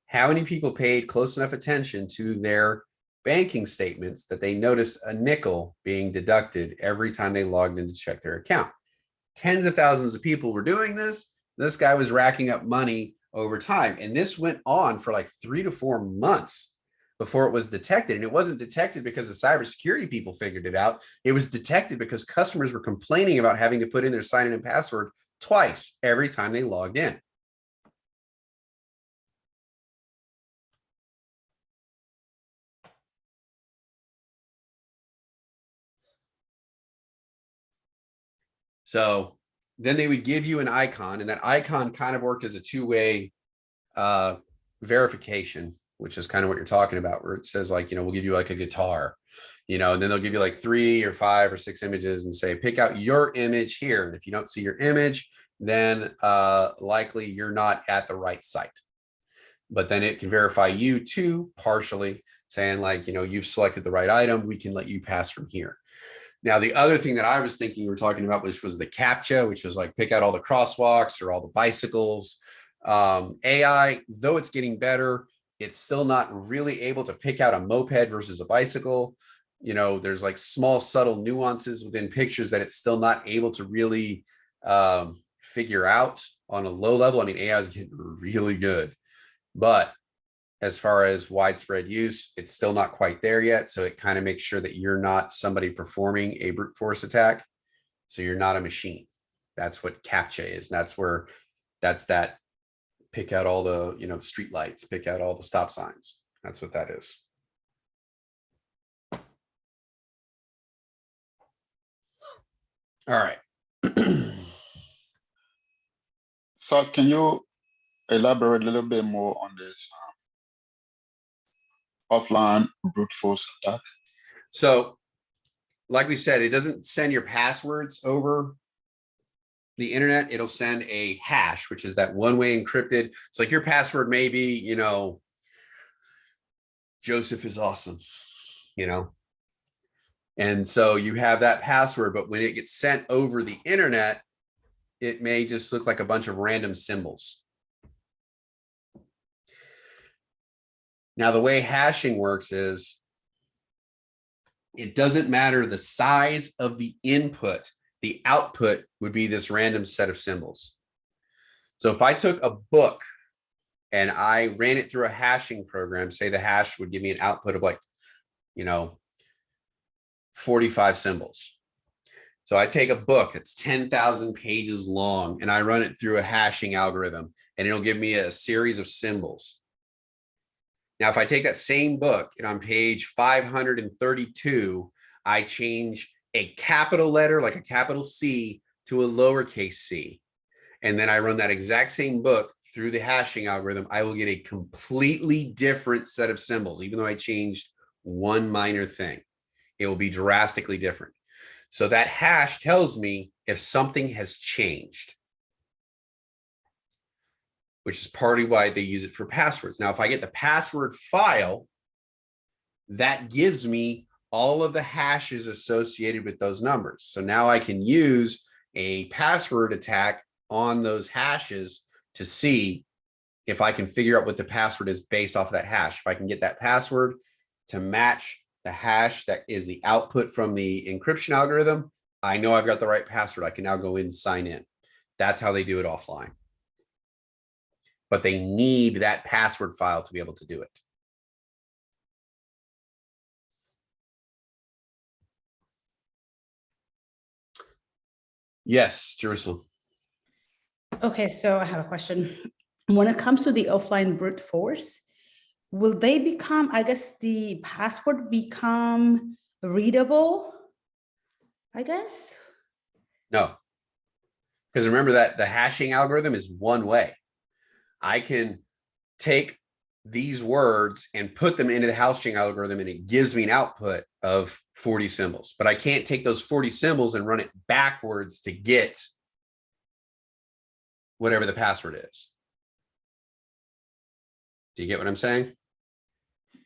How many people paid close enough attention to their banking statements that they noticed a nickel being deducted every time they logged in to check their account? Tens of thousands of people were doing this. This guy was racking up money over time. And this went on for like 3 to 4 months before it was detected. And it wasn't detected because the cybersecurity people figured it out. It was detected because customers were complaining about having to put in their sign-in and password twice every time they logged in. So then they would give you an icon, and that icon kind of worked as a two-way verification, which is kind of what you're talking about, where it says like, you know, we'll give you like a guitar, you know, and then they'll give you like 3 or 5 or 6 images and say, pick out your image here. And if you don't see your image, then likely you're not at the right site. But then it can verify you too, partially saying like, you know, you've selected the right item. We can let you pass from here. Now, the other thing that I was thinking we were talking about, which was the CAPTCHA, which was like pick out all the crosswalks or all the bicycles. AI, though it's getting better, it's still not really able to pick out a moped versus a bicycle. You know, there's like small, subtle nuances within pictures that it's still not able to really figure out on a low level. I mean, AI is getting really good, but as far as widespread use, it's still not quite there yet. So it kind of makes sure that you're not somebody performing a brute force attack. So you're not a machine. That's what CAPTCHA is. That's that pick out all the, you know, the street lights, pick out all the stop signs. That's what that is. All right. So can you elaborate a little bit more on this offline brute force attack? So like we said, it doesn't send your passwords over the internet. It'll send a hash, which is that one-way encrypted. It's like your password may be, you know, Joseph is awesome, you know, and so you have that password, but when it gets sent over the internet, it may just look like a bunch of random symbols. Now, the way hashing works is it doesn't matter the size of the input. The output would be this random set of symbols. So if I took a book and I ran it through a hashing program, say the hash would give me an output of like, you know, 45 symbols. So I take a book that's 10,000 pages long and I run it through a hashing algorithm and it'll give me a series of symbols. Now, if I take that same book and on page 532, I change a capital letter, like a capital C, to a lowercase c, and then I run that exact same book through the hashing algorithm, I will get a completely different set of symbols. Even though I changed one minor thing, it will be drastically different. So that hash tells me if something has changed, which is partly why they use it for passwords. Now, if I get the password file, that gives me all of the hashes associated with those numbers. So now I can use a password attack on those hashes to see if I can figure out what the password is based off of that hash. If I can get that password to match the hash that is the output from the encryption algorithm, I know I've got the right password. I can now go in and sign in. That's how they do it offline. But they need that password file to be able to do it. Yes, Jerusalem. Okay, so I have a question. When it comes to the offline brute force, will they become, I guess the password become readable, I guess? No, because remember that the hashing algorithm is one way. I can take these words and put them into the hashing algorithm and it gives me an output of 40 symbols, but I can't take those 40 symbols and run it backwards to get whatever the password is. Do you get what I'm saying?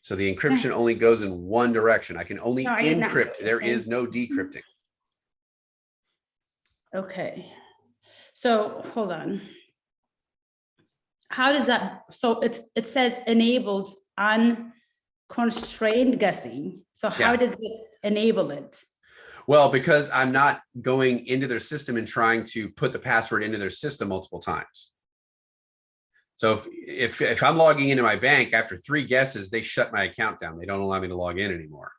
So the encryption only goes in one direction. I can only No, I did not. encrypt. There Okay. is no decrypting. Okay. So hold on. How does that, so it says enabled unconstrained guessing. So how Yeah. does it enable it? Well, because I'm not going into their system and trying to put the password into their system multiple times. So if I'm logging into my bank, after 3 guesses, they shut my account down. They don't allow me to log in anymore.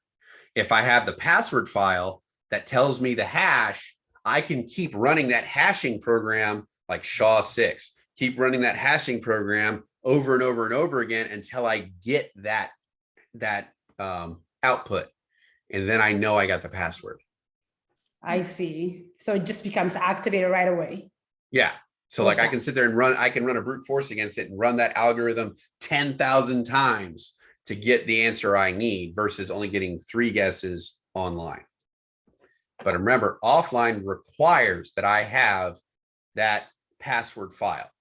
If I have the password file that tells me the hash, I can keep running that hashing program like SHA-6, keep running that hashing program over and over and over again until I get that output. And then I know I got the password. I see. So it just becomes activated right away. Yeah. So like I Okay. can sit there and I can run a brute force against it and run that algorithm 10,000 times to get the answer I need versus only getting 3 guesses online. But remember, offline requires that I have that password file.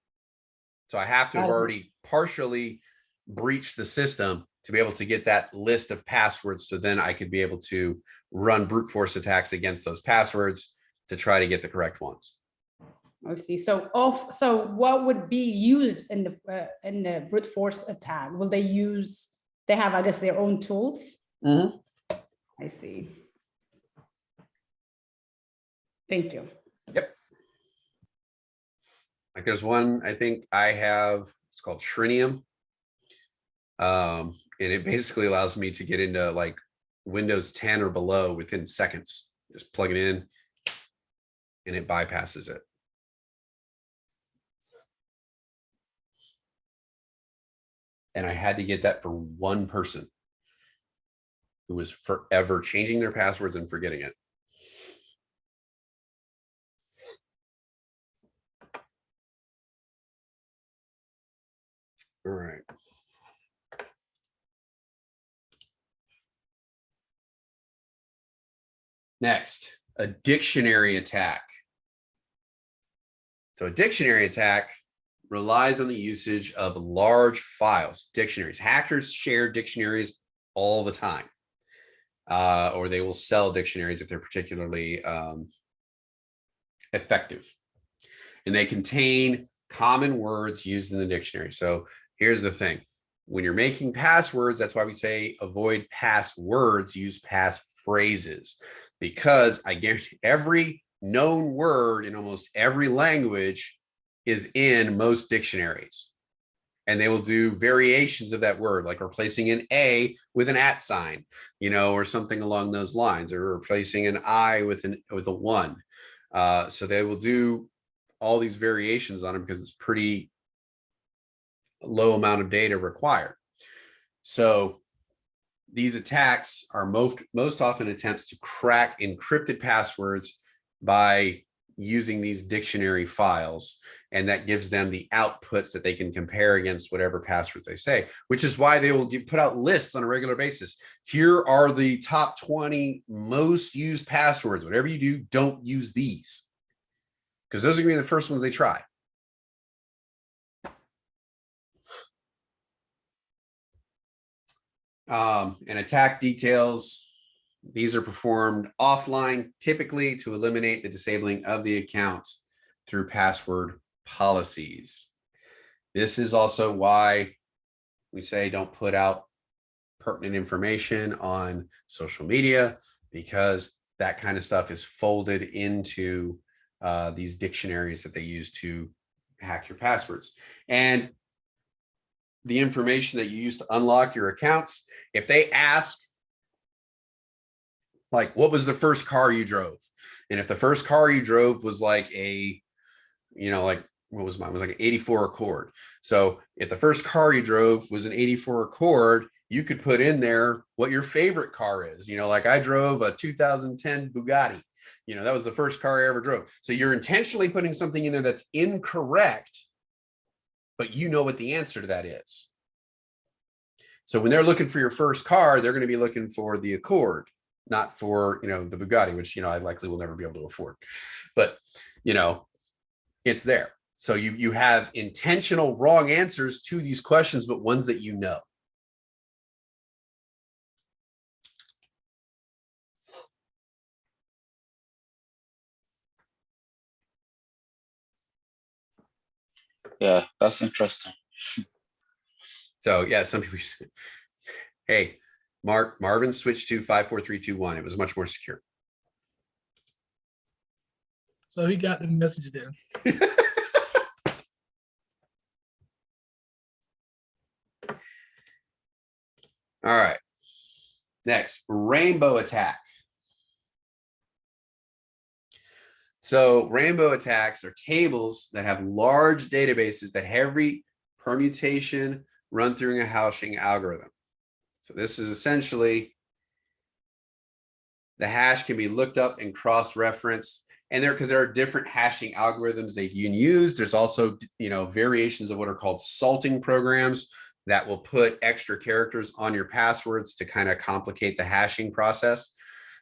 So I have to have already partially breached the system to be able to get that list of passwords. So then I could be able to run brute force attacks against those passwords to try to get the correct ones. I see. So what would be used in the brute force attack? Will they use, they have, I guess, their own tools? Mm-hmm. I see. Thank you. Yep. Like there's one, I think I have, it's called Trinium. And it basically allows me to get into like Windows 10 or below within seconds. Just plug it in and it bypasses it. And I had to get that for one person who was forever changing their passwords and forgetting it. All right. Next, a dictionary attack. So a dictionary attack relies on the usage of large files, dictionaries. Hackers share dictionaries all the time, or they will sell dictionaries if they're particularly effective. And they contain common words used in the dictionary. So here's the thing. When you're making passwords, that's why we say avoid passwords, use passphrases, because I guarantee every known word in almost every language is in most dictionaries. And they will do variations of that word, like replacing an A with an @ sign, you know, or something along those lines, or replacing an I with a 1. So they will do all these variations on them because it's pretty low amount of data required. So these attacks are most often attempts to crack encrypted passwords by using these dictionary files, and that gives them the outputs that they can compare against whatever passwords they say, which is why they will put out lists on a regular basis. Here are the top 20 most used passwords. Whatever you do, don't use these, because those are going to be the first ones they try. And attack details. These are performed offline, typically to eliminate the disabling of the account through password policies. This is also why we say don't put out pertinent information on social media, because that kind of stuff is folded into these dictionaries that they use to hack your passwords. And the information that you use to unlock your accounts, if they ask, like, what was the first car you drove? And if the first car you drove was like a, you know, like, what was mine? It was like an 84 Accord. So if the first car you drove was an 84 Accord, you could put in there what your favorite car is. You know, like I drove a 2010 Bugatti. You know, that was the first car I ever drove. So you're intentionally putting something in there that's incorrect, but you know what the answer to that is. So when they're looking for your first car, they're going to be looking for the Accord, not for, you know, the Bugatti, which, you know, I likely will never be able to afford. But, you know, it's there. So you have intentional wrong answers to these questions, but ones that you know. Yeah, that's interesting. So yeah, some people say, hey, Marvin switched to 54321. It was much more secure. So he got the message then. All right. Next, rainbow attack. So rainbow attacks are tables that have large databases that have every permutation run through a hashing algorithm. So this is essentially the hash can be looked up and cross-referenced. And because there are different hashing algorithms that you can use. There's also, variations of what are called salting programs that will put extra characters on your passwords to kind of complicate the hashing process.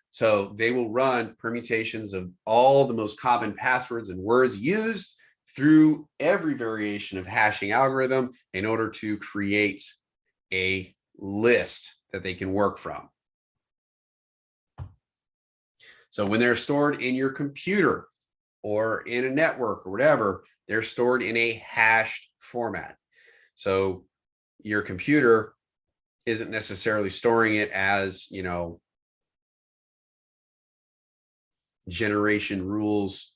So they will run permutations of all the most common passwords and words used through every variation of hashing algorithm in order to create a list that they can work from. So when they're stored in your computer or in a network or whatever, they're stored in a hashed format. So your computer isn't necessarily storing it as, generation rules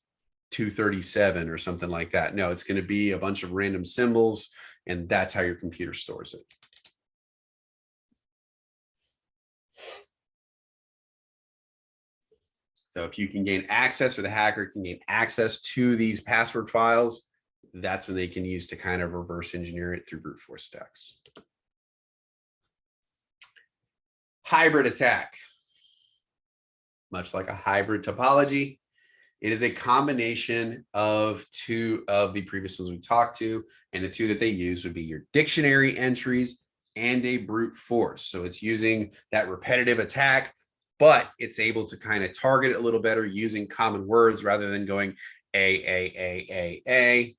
237 or something like that. No, it's going to be a bunch of random symbols, and that's how your computer stores it. So if you can gain access, or the hacker can gain access to these password files, that's when they can use to kind of reverse engineer it through brute force attacks. Hybrid attack. Much like a hybrid topology, it is a combination of two of the previous ones we talked to, and the two that they use would be your dictionary entries and a brute force. So it's using that repetitive attack, but it's able to kind of target it a little better using common words rather than going A,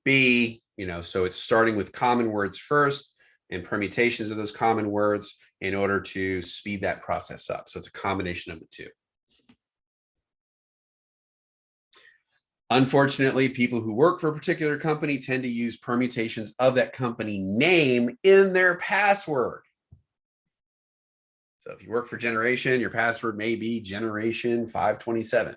B, so it's starting with common words first and permutations of those common words in order to speed that process up. So it's a combination of the two. Unfortunately, people who work for a particular company tend to use permutations of that company name in their password. So if you work for Generation, your password may be Generation 527,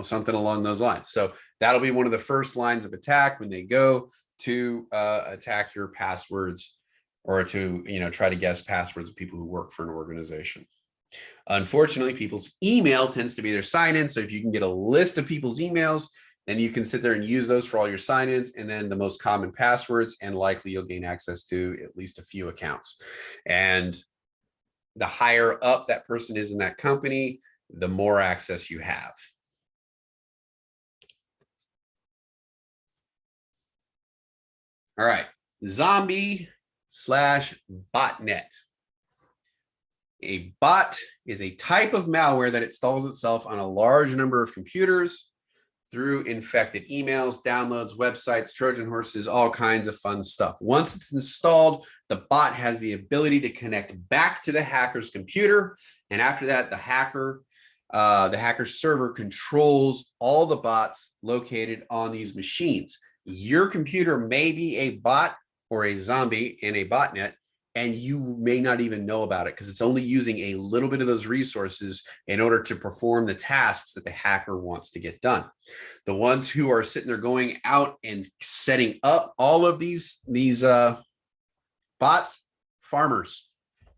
something along those lines. So that'll be one of the first lines of attack when they go to attack your passwords, or to, try to guess passwords of people who work for an organization. Unfortunately, people's email tends to be their sign-in. So if you can get a list of people's emails, then you can sit there and use those for all your sign-ins, and then the most common passwords, and likely you'll gain access to at least a few accounts. And the higher up that person is in that company, the more access you have. All right, zombie/botnet. A bot is a type of malware that installs itself on a large number of computers through infected emails, downloads, websites, Trojan horses, all kinds of fun stuff. Once it's installed, the bot has the ability to connect back to the hacker's computer. And after that, the hacker's server controls all the bots located on these machines. Your computer may be a bot or a zombie in a botnet, and you may not even know about it because it's only using a little bit of those resources in order to perform the tasks that the hacker wants to get done. The ones who are sitting there going out and setting up all of these bots, farmers,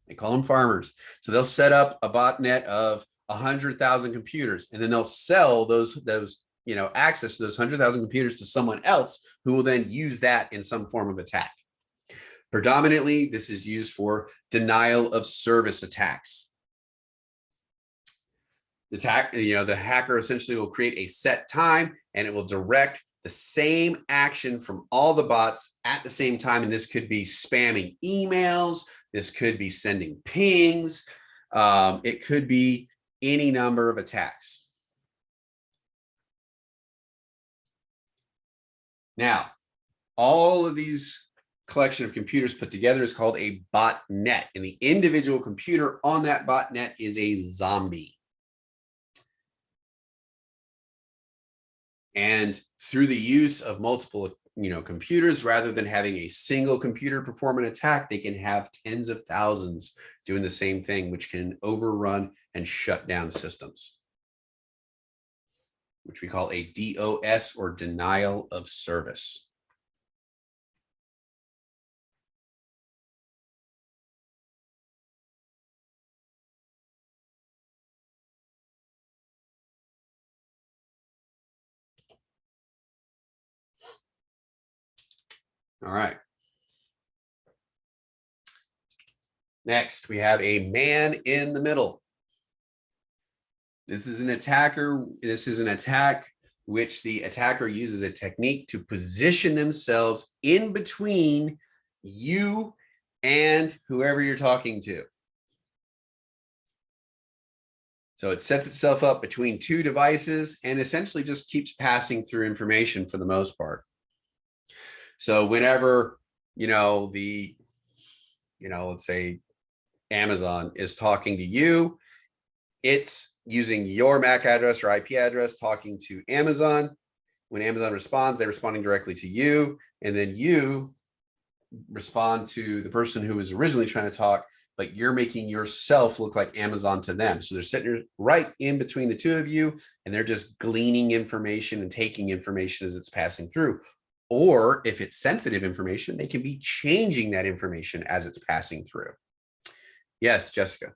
they call them farmers. So they'll set up a botnet of 100,000 computers, and then they'll sell those access to those 100,000 computers to someone else who will then use that in some form of attack. Predominantly, this is used for denial of service attacks. The hacker essentially will create a set time, and it will direct the same action from all the bots at the same time. And this could be spamming emails. This could be sending pings. It could be any number of attacks. Now, all of these collection of computers put together is called a botnet, and the individual computer on that botnet is a zombie. And through the use of multiple computers, rather than having a single computer perform an attack, they can have tens of thousands doing the same thing, which can overrun and shut down systems, which we call a DOS, or denial of service. All right. Next, we have a man in the middle. This is an attacker. This is an attack which the attacker uses a technique to position themselves in between you and whoever you're talking to. So it sets itself up between two devices and essentially just keeps passing through information for the most part. So whenever, let's say Amazon is talking to you, it's using your MAC address or IP address talking to Amazon. When Amazon responds, they're responding directly to you, and then you respond to the person who was originally trying to talk, but you're making yourself look like Amazon to them. So they're sitting right in between the two of you, and they're just gleaning information and taking information as it's passing through. Or if it's sensitive information, they can be changing that information as it's passing through. Yes, Jessica.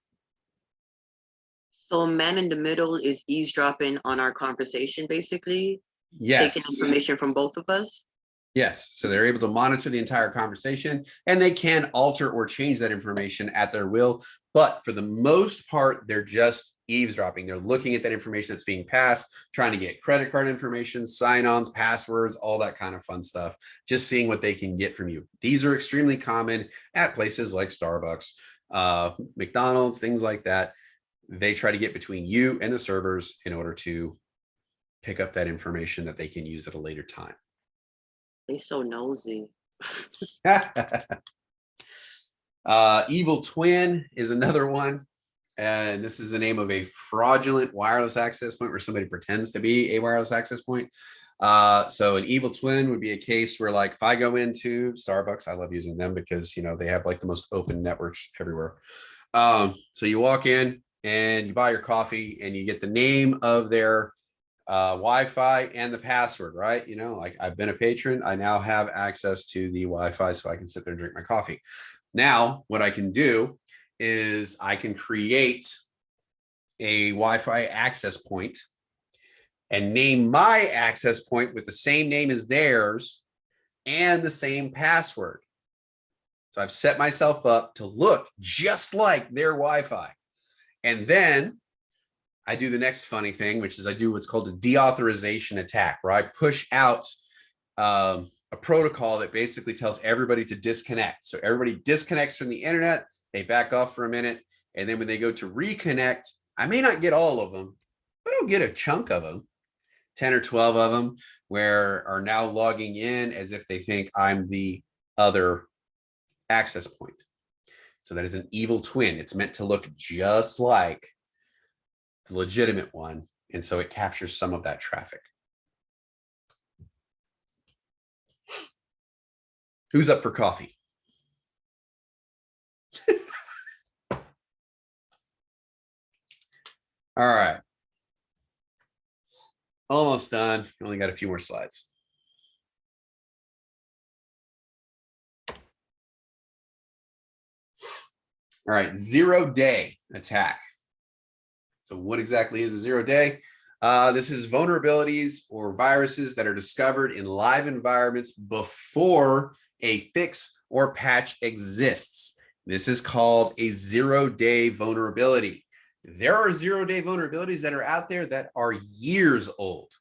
So a man in the middle is eavesdropping on our conversation, basically? Yes. Taking information from both of us? Yes. So they're able to monitor the entire conversation, and they can alter or change that information at their will. But for the most part, they're just eavesdropping. They're looking at that information that's being passed, trying to get credit card information, sign-ons, passwords, all that kind of fun stuff, just seeing what they can get from you. These are extremely common at places like Starbucks, McDonald's, things like that. They try to get between you and the servers in order to pick up that information that they can use at a later time. They so nosy. Evil twin is another one. And this is the name of a fraudulent wireless access point where somebody pretends to be a wireless access point. So an evil twin would be a case where, like, if I go into Starbucks, I love using them because, they have like the most open networks everywhere. So you walk in and you buy your coffee and you get the name of their Wi-Fi and the password, right? Like, I've been a patron. I now have access to the Wi-Fi so I can sit there and drink my coffee. Now, what I can do is I can create a Wi-Fi access point and name my access point with the same name as theirs and the same password. So I've set myself up to look just like their Wi-Fi. And then I do the next funny thing, which is I do what's called a deauthorization attack, where I push out a protocol that basically tells everybody to disconnect. So everybody disconnects from the internet, they back off for a minute, and then when they go to reconnect, I may not get all of them, but I'll get a chunk of them, 10 or 12 of them, where are now logging in as if they think I'm the other access point. So that is an evil twin. It's meant to look just like the legitimate one, and so it captures some of that traffic. Who's up for coffee? All right. Almost done. Only got a few more slides. All right, 0-day attack. So what exactly is a 0-day? This is vulnerabilities or viruses that are discovered in live environments before a fix or patch exists. This is called a 0-day vulnerability. There are 0-day vulnerabilities that are out there that are years old.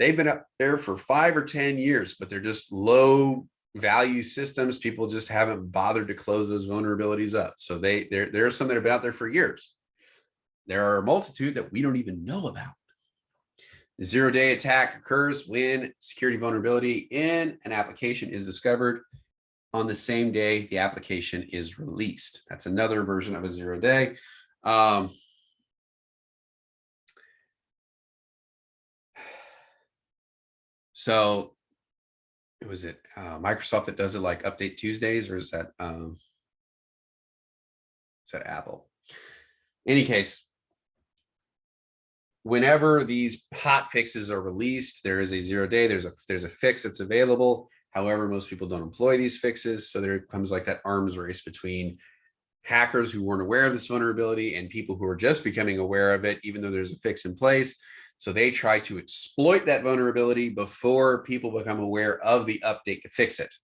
They've been up there for 5 or 10 years, but they're just low value systems. People just haven't bothered to close those vulnerabilities up. So there are some that have been out there for years. There are a multitude that we don't even know about. The 0-day attack occurs when security vulnerability in an application is discovered on the same day the application is released. That's another version of a 0-day. So was it Microsoft that does it like Update Tuesdays, or is that Apple? Any case, whenever these hot fixes are released, there is a 0 day, there's a fix that's available. However, most people don't employ these fixes. So there comes like that arms race between hackers who weren't aware of this vulnerability and people who are just becoming aware of it, even though there's a fix in place. So they try to exploit that vulnerability before people become aware of the update to fix it.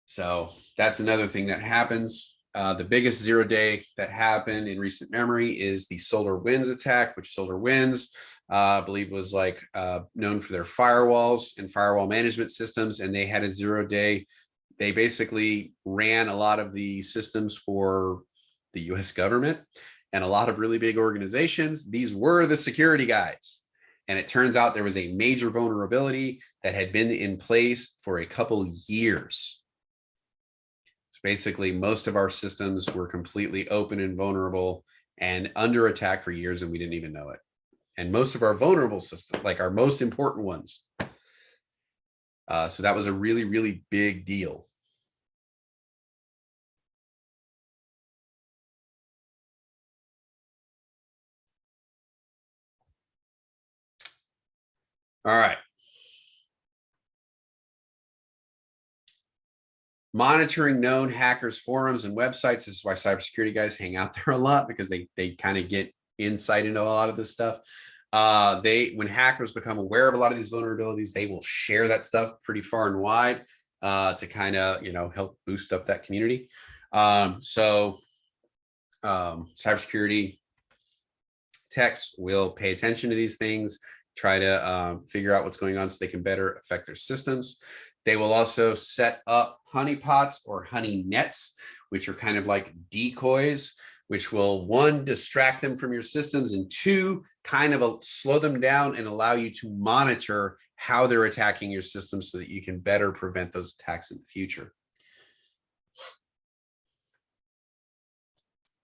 So that's another thing that happens. The biggest 0 day that happened in recent memory is the SolarWinds attack, which SolarWinds, I believe, was like known for their firewalls and firewall management systems, and they had a 0 day. They basically ran a lot of the systems for the US government and a lot of really big organizations. These were the security guys. And it turns out there was a major vulnerability that had been in place for a couple years. So basically, most of our systems were completely open and vulnerable and under attack for years, and we didn't even know it. And most of our vulnerable systems, like our most important ones. So that was a really, really big deal. All right. Monitoring known hackers forums and websites. This is why cybersecurity guys hang out there a lot, because they kind of get insight into a lot of this stuff. When hackers become aware of a lot of these vulnerabilities, they will share that stuff pretty far and wide to kind of, help boost up that community. Cybersecurity techs will pay attention to these things, try to figure out what's going on so they can better affect their systems. They will also set up honeypots or honey nets, which are kind of like decoys, which will, one, distract them from your systems, and two, kind of slow them down and allow you to monitor how they're attacking your system so that you can better prevent those attacks in the future.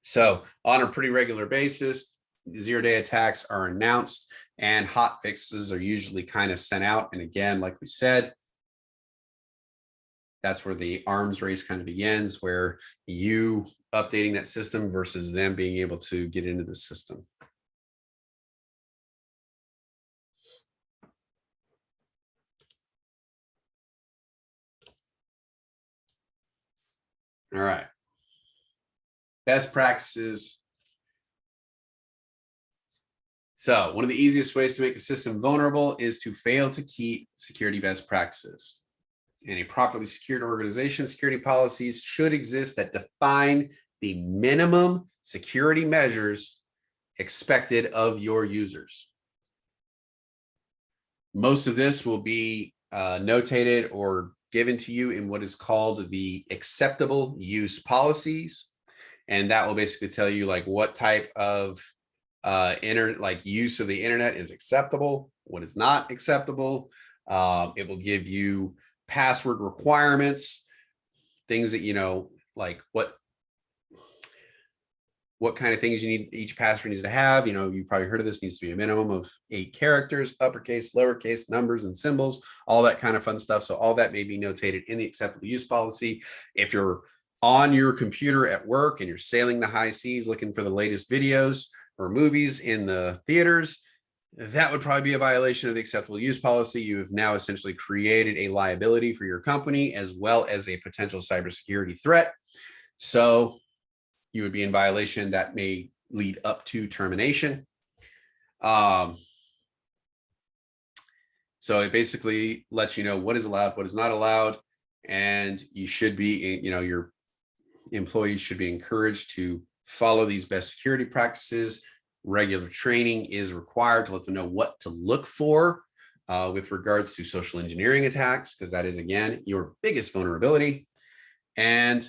So on a pretty regular basis, 0 day attacks are announced and hot fixes are usually kind of sent out. And again, like we said, that's where the arms race kind of begins, where you updating that system versus them being able to get into the system. All right. Best practices. So one of the easiest ways to make a system vulnerable is to fail to keep security best practices. In a properly secured organization, security policies should exist that define the minimum security measures expected of your users. Most of this will be notated or given to you in what is called the acceptable use policies. And that will basically tell you like what type of use of the internet is acceptable, what is not acceptable. It will give you password requirements, things that, like what kind of things you need, each password needs to have. You've probably heard of this, needs to be a minimum of 8 characters, uppercase, lowercase, numbers and symbols, all that kind of fun stuff. So all that may be notated in the acceptable use policy. If you're on your computer at work and you're sailing the high seas looking for the latest videos or movies in the theaters, that would probably be a violation of the acceptable use policy. You have now essentially created a liability for your company as well as a potential cybersecurity threat. So you would be in violation. That may lead up to termination. So it basically lets you know what is allowed, what is not allowed, and you should be, your employees should be encouraged to follow these best security practices. Regular training is required to let them know what to look for with regards to social engineering attacks, because that is, again, your biggest vulnerability. And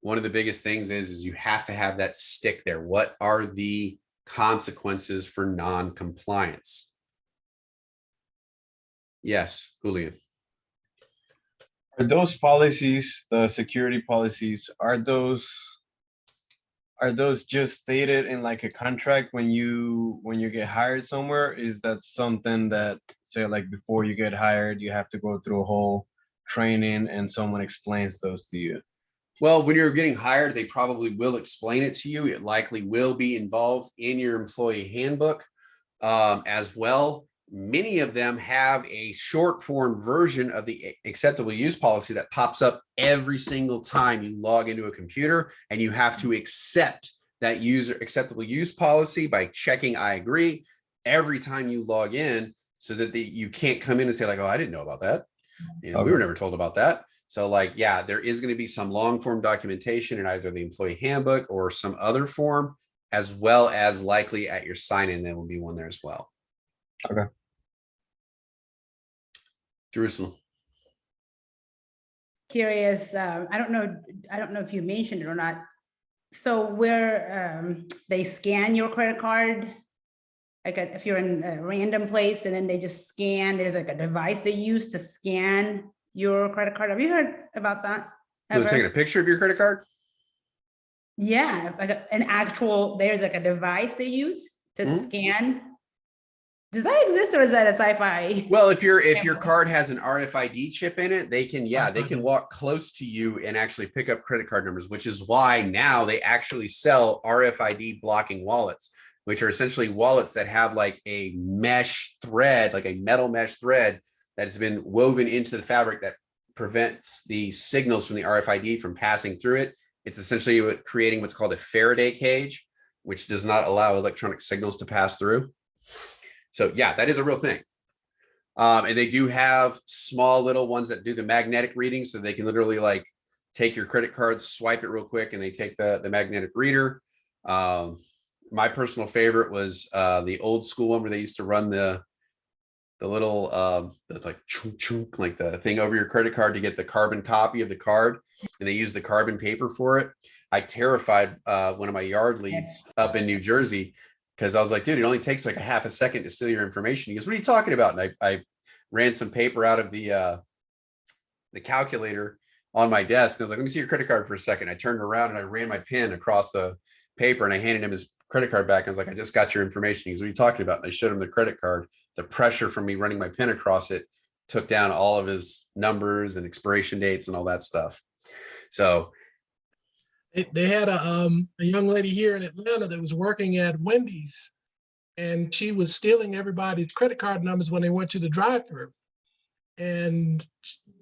one of the biggest things is you have to have that stick there. What are the consequences for non-compliance? Yes, Julian. Are those policies, the security policies, are those are those just stated in like a contract when you get hired somewhere? Is that something that, say, like before you get hired, you have to go through a whole training and someone explains those to you? Well, when you're getting hired, they probably will explain it to you. It likely will be involved in your employee handbook as well. Many of them have a short form version of the acceptable use policy that pops up every single time you log into a computer, and you have to accept that user acceptable use policy by checking I agree every time you log in, so that you can't come in and say like, oh, I didn't know about that. We were never told about that. So like, yeah, there is going to be some long form documentation in either the employee handbook or some other form, as well as likely at your sign-in, there will be one there as well. Okay. Jerusalem. Curious, I don't know if you mentioned it or not. So where they scan your credit card, like if you're in a random place and then they just scan, there's like a device they use to scan your credit card. Have you heard about that? They're taking a picture of your credit card? Yeah, like there's like a device they use to scan. Does that exist, or is that a sci-fi? Well, if your card has an RFID chip in it, they can walk close to you and actually pick up credit card numbers, which is why now they actually sell RFID blocking wallets, which are essentially wallets that have like a mesh thread, like a metal mesh thread that has been woven into the fabric that prevents the signals from the RFID from passing through it. It's essentially creating what's called a Faraday cage, which does not allow electronic signals to pass through. So yeah, that is a real thing. And they do have small little ones that do the magnetic reading, so they can literally like take your credit card, swipe it real quick, and they take the magnetic reader. My personal favorite was the old school one where they used to run the little like chunk chunk, like the thing over your credit card to get the carbon copy of the card, and they use the carbon paper for it. I terrified one of my yard leads up in New Jersey, because I was like, dude, it only takes like a half a second to steal your information. He goes, what are you talking about? And I ran some paper out of the calculator on my desk. I was like, let me see your credit card for a second. I turned around and I ran my pen across the paper and I handed him his credit card back. I was like, I just got your information. He goes, what are you talking about? And I showed him the credit card. The pressure from me running my pen across it took down all of his numbers and expiration dates and all that stuff. So They had a young lady here in Atlanta that was working at Wendy's, and she was stealing everybody's credit card numbers when they went to the drive-thru. And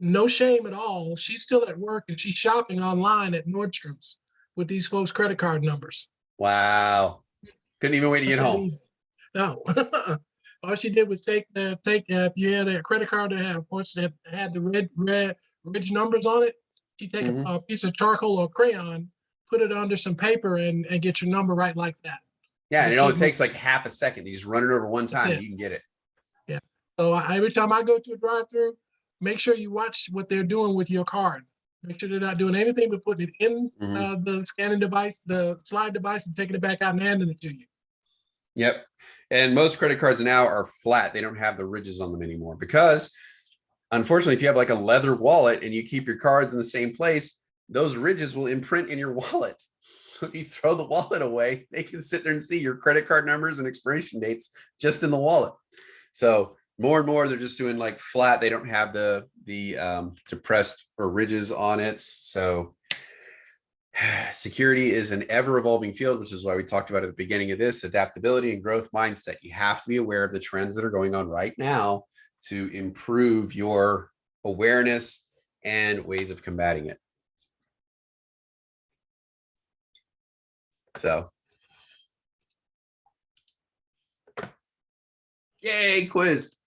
no shame at all, she's still at work and she's shopping online at Nordstrom's with these folks' credit card numbers. wow, couldn't even wait to get home. No, all she did was take if you had a credit card that had once that had the red numbers on it, she'd take a piece of charcoal or crayon, put it under some paper, and get your number right like that. Yeah, and it only takes like half a second. You just run it over one time, and you can get it. Yeah. So every time I go to a drive-thru, make sure you watch what they're doing with your card. Make sure they're not doing anything but putting it in the scanning device, the slide device, and taking it back out and handing it to you. Yep. And most credit cards now are flat. They don't have the ridges on them anymore because, unfortunately, if you have like a leather wallet and you keep your cards in the same place, those ridges will imprint in your wallet. So if you throw the wallet away, they can sit there and see your credit card numbers and expiration dates just in the wallet. So more and more, they're just doing like flat. They don't have the depressed or ridges on it. So security is an ever evolving field, which is why we talked about at the beginning of this, adaptability and growth mindset. You have to be aware of the trends that are going on right now to improve your awareness and ways of combating it. So, yay, quiz.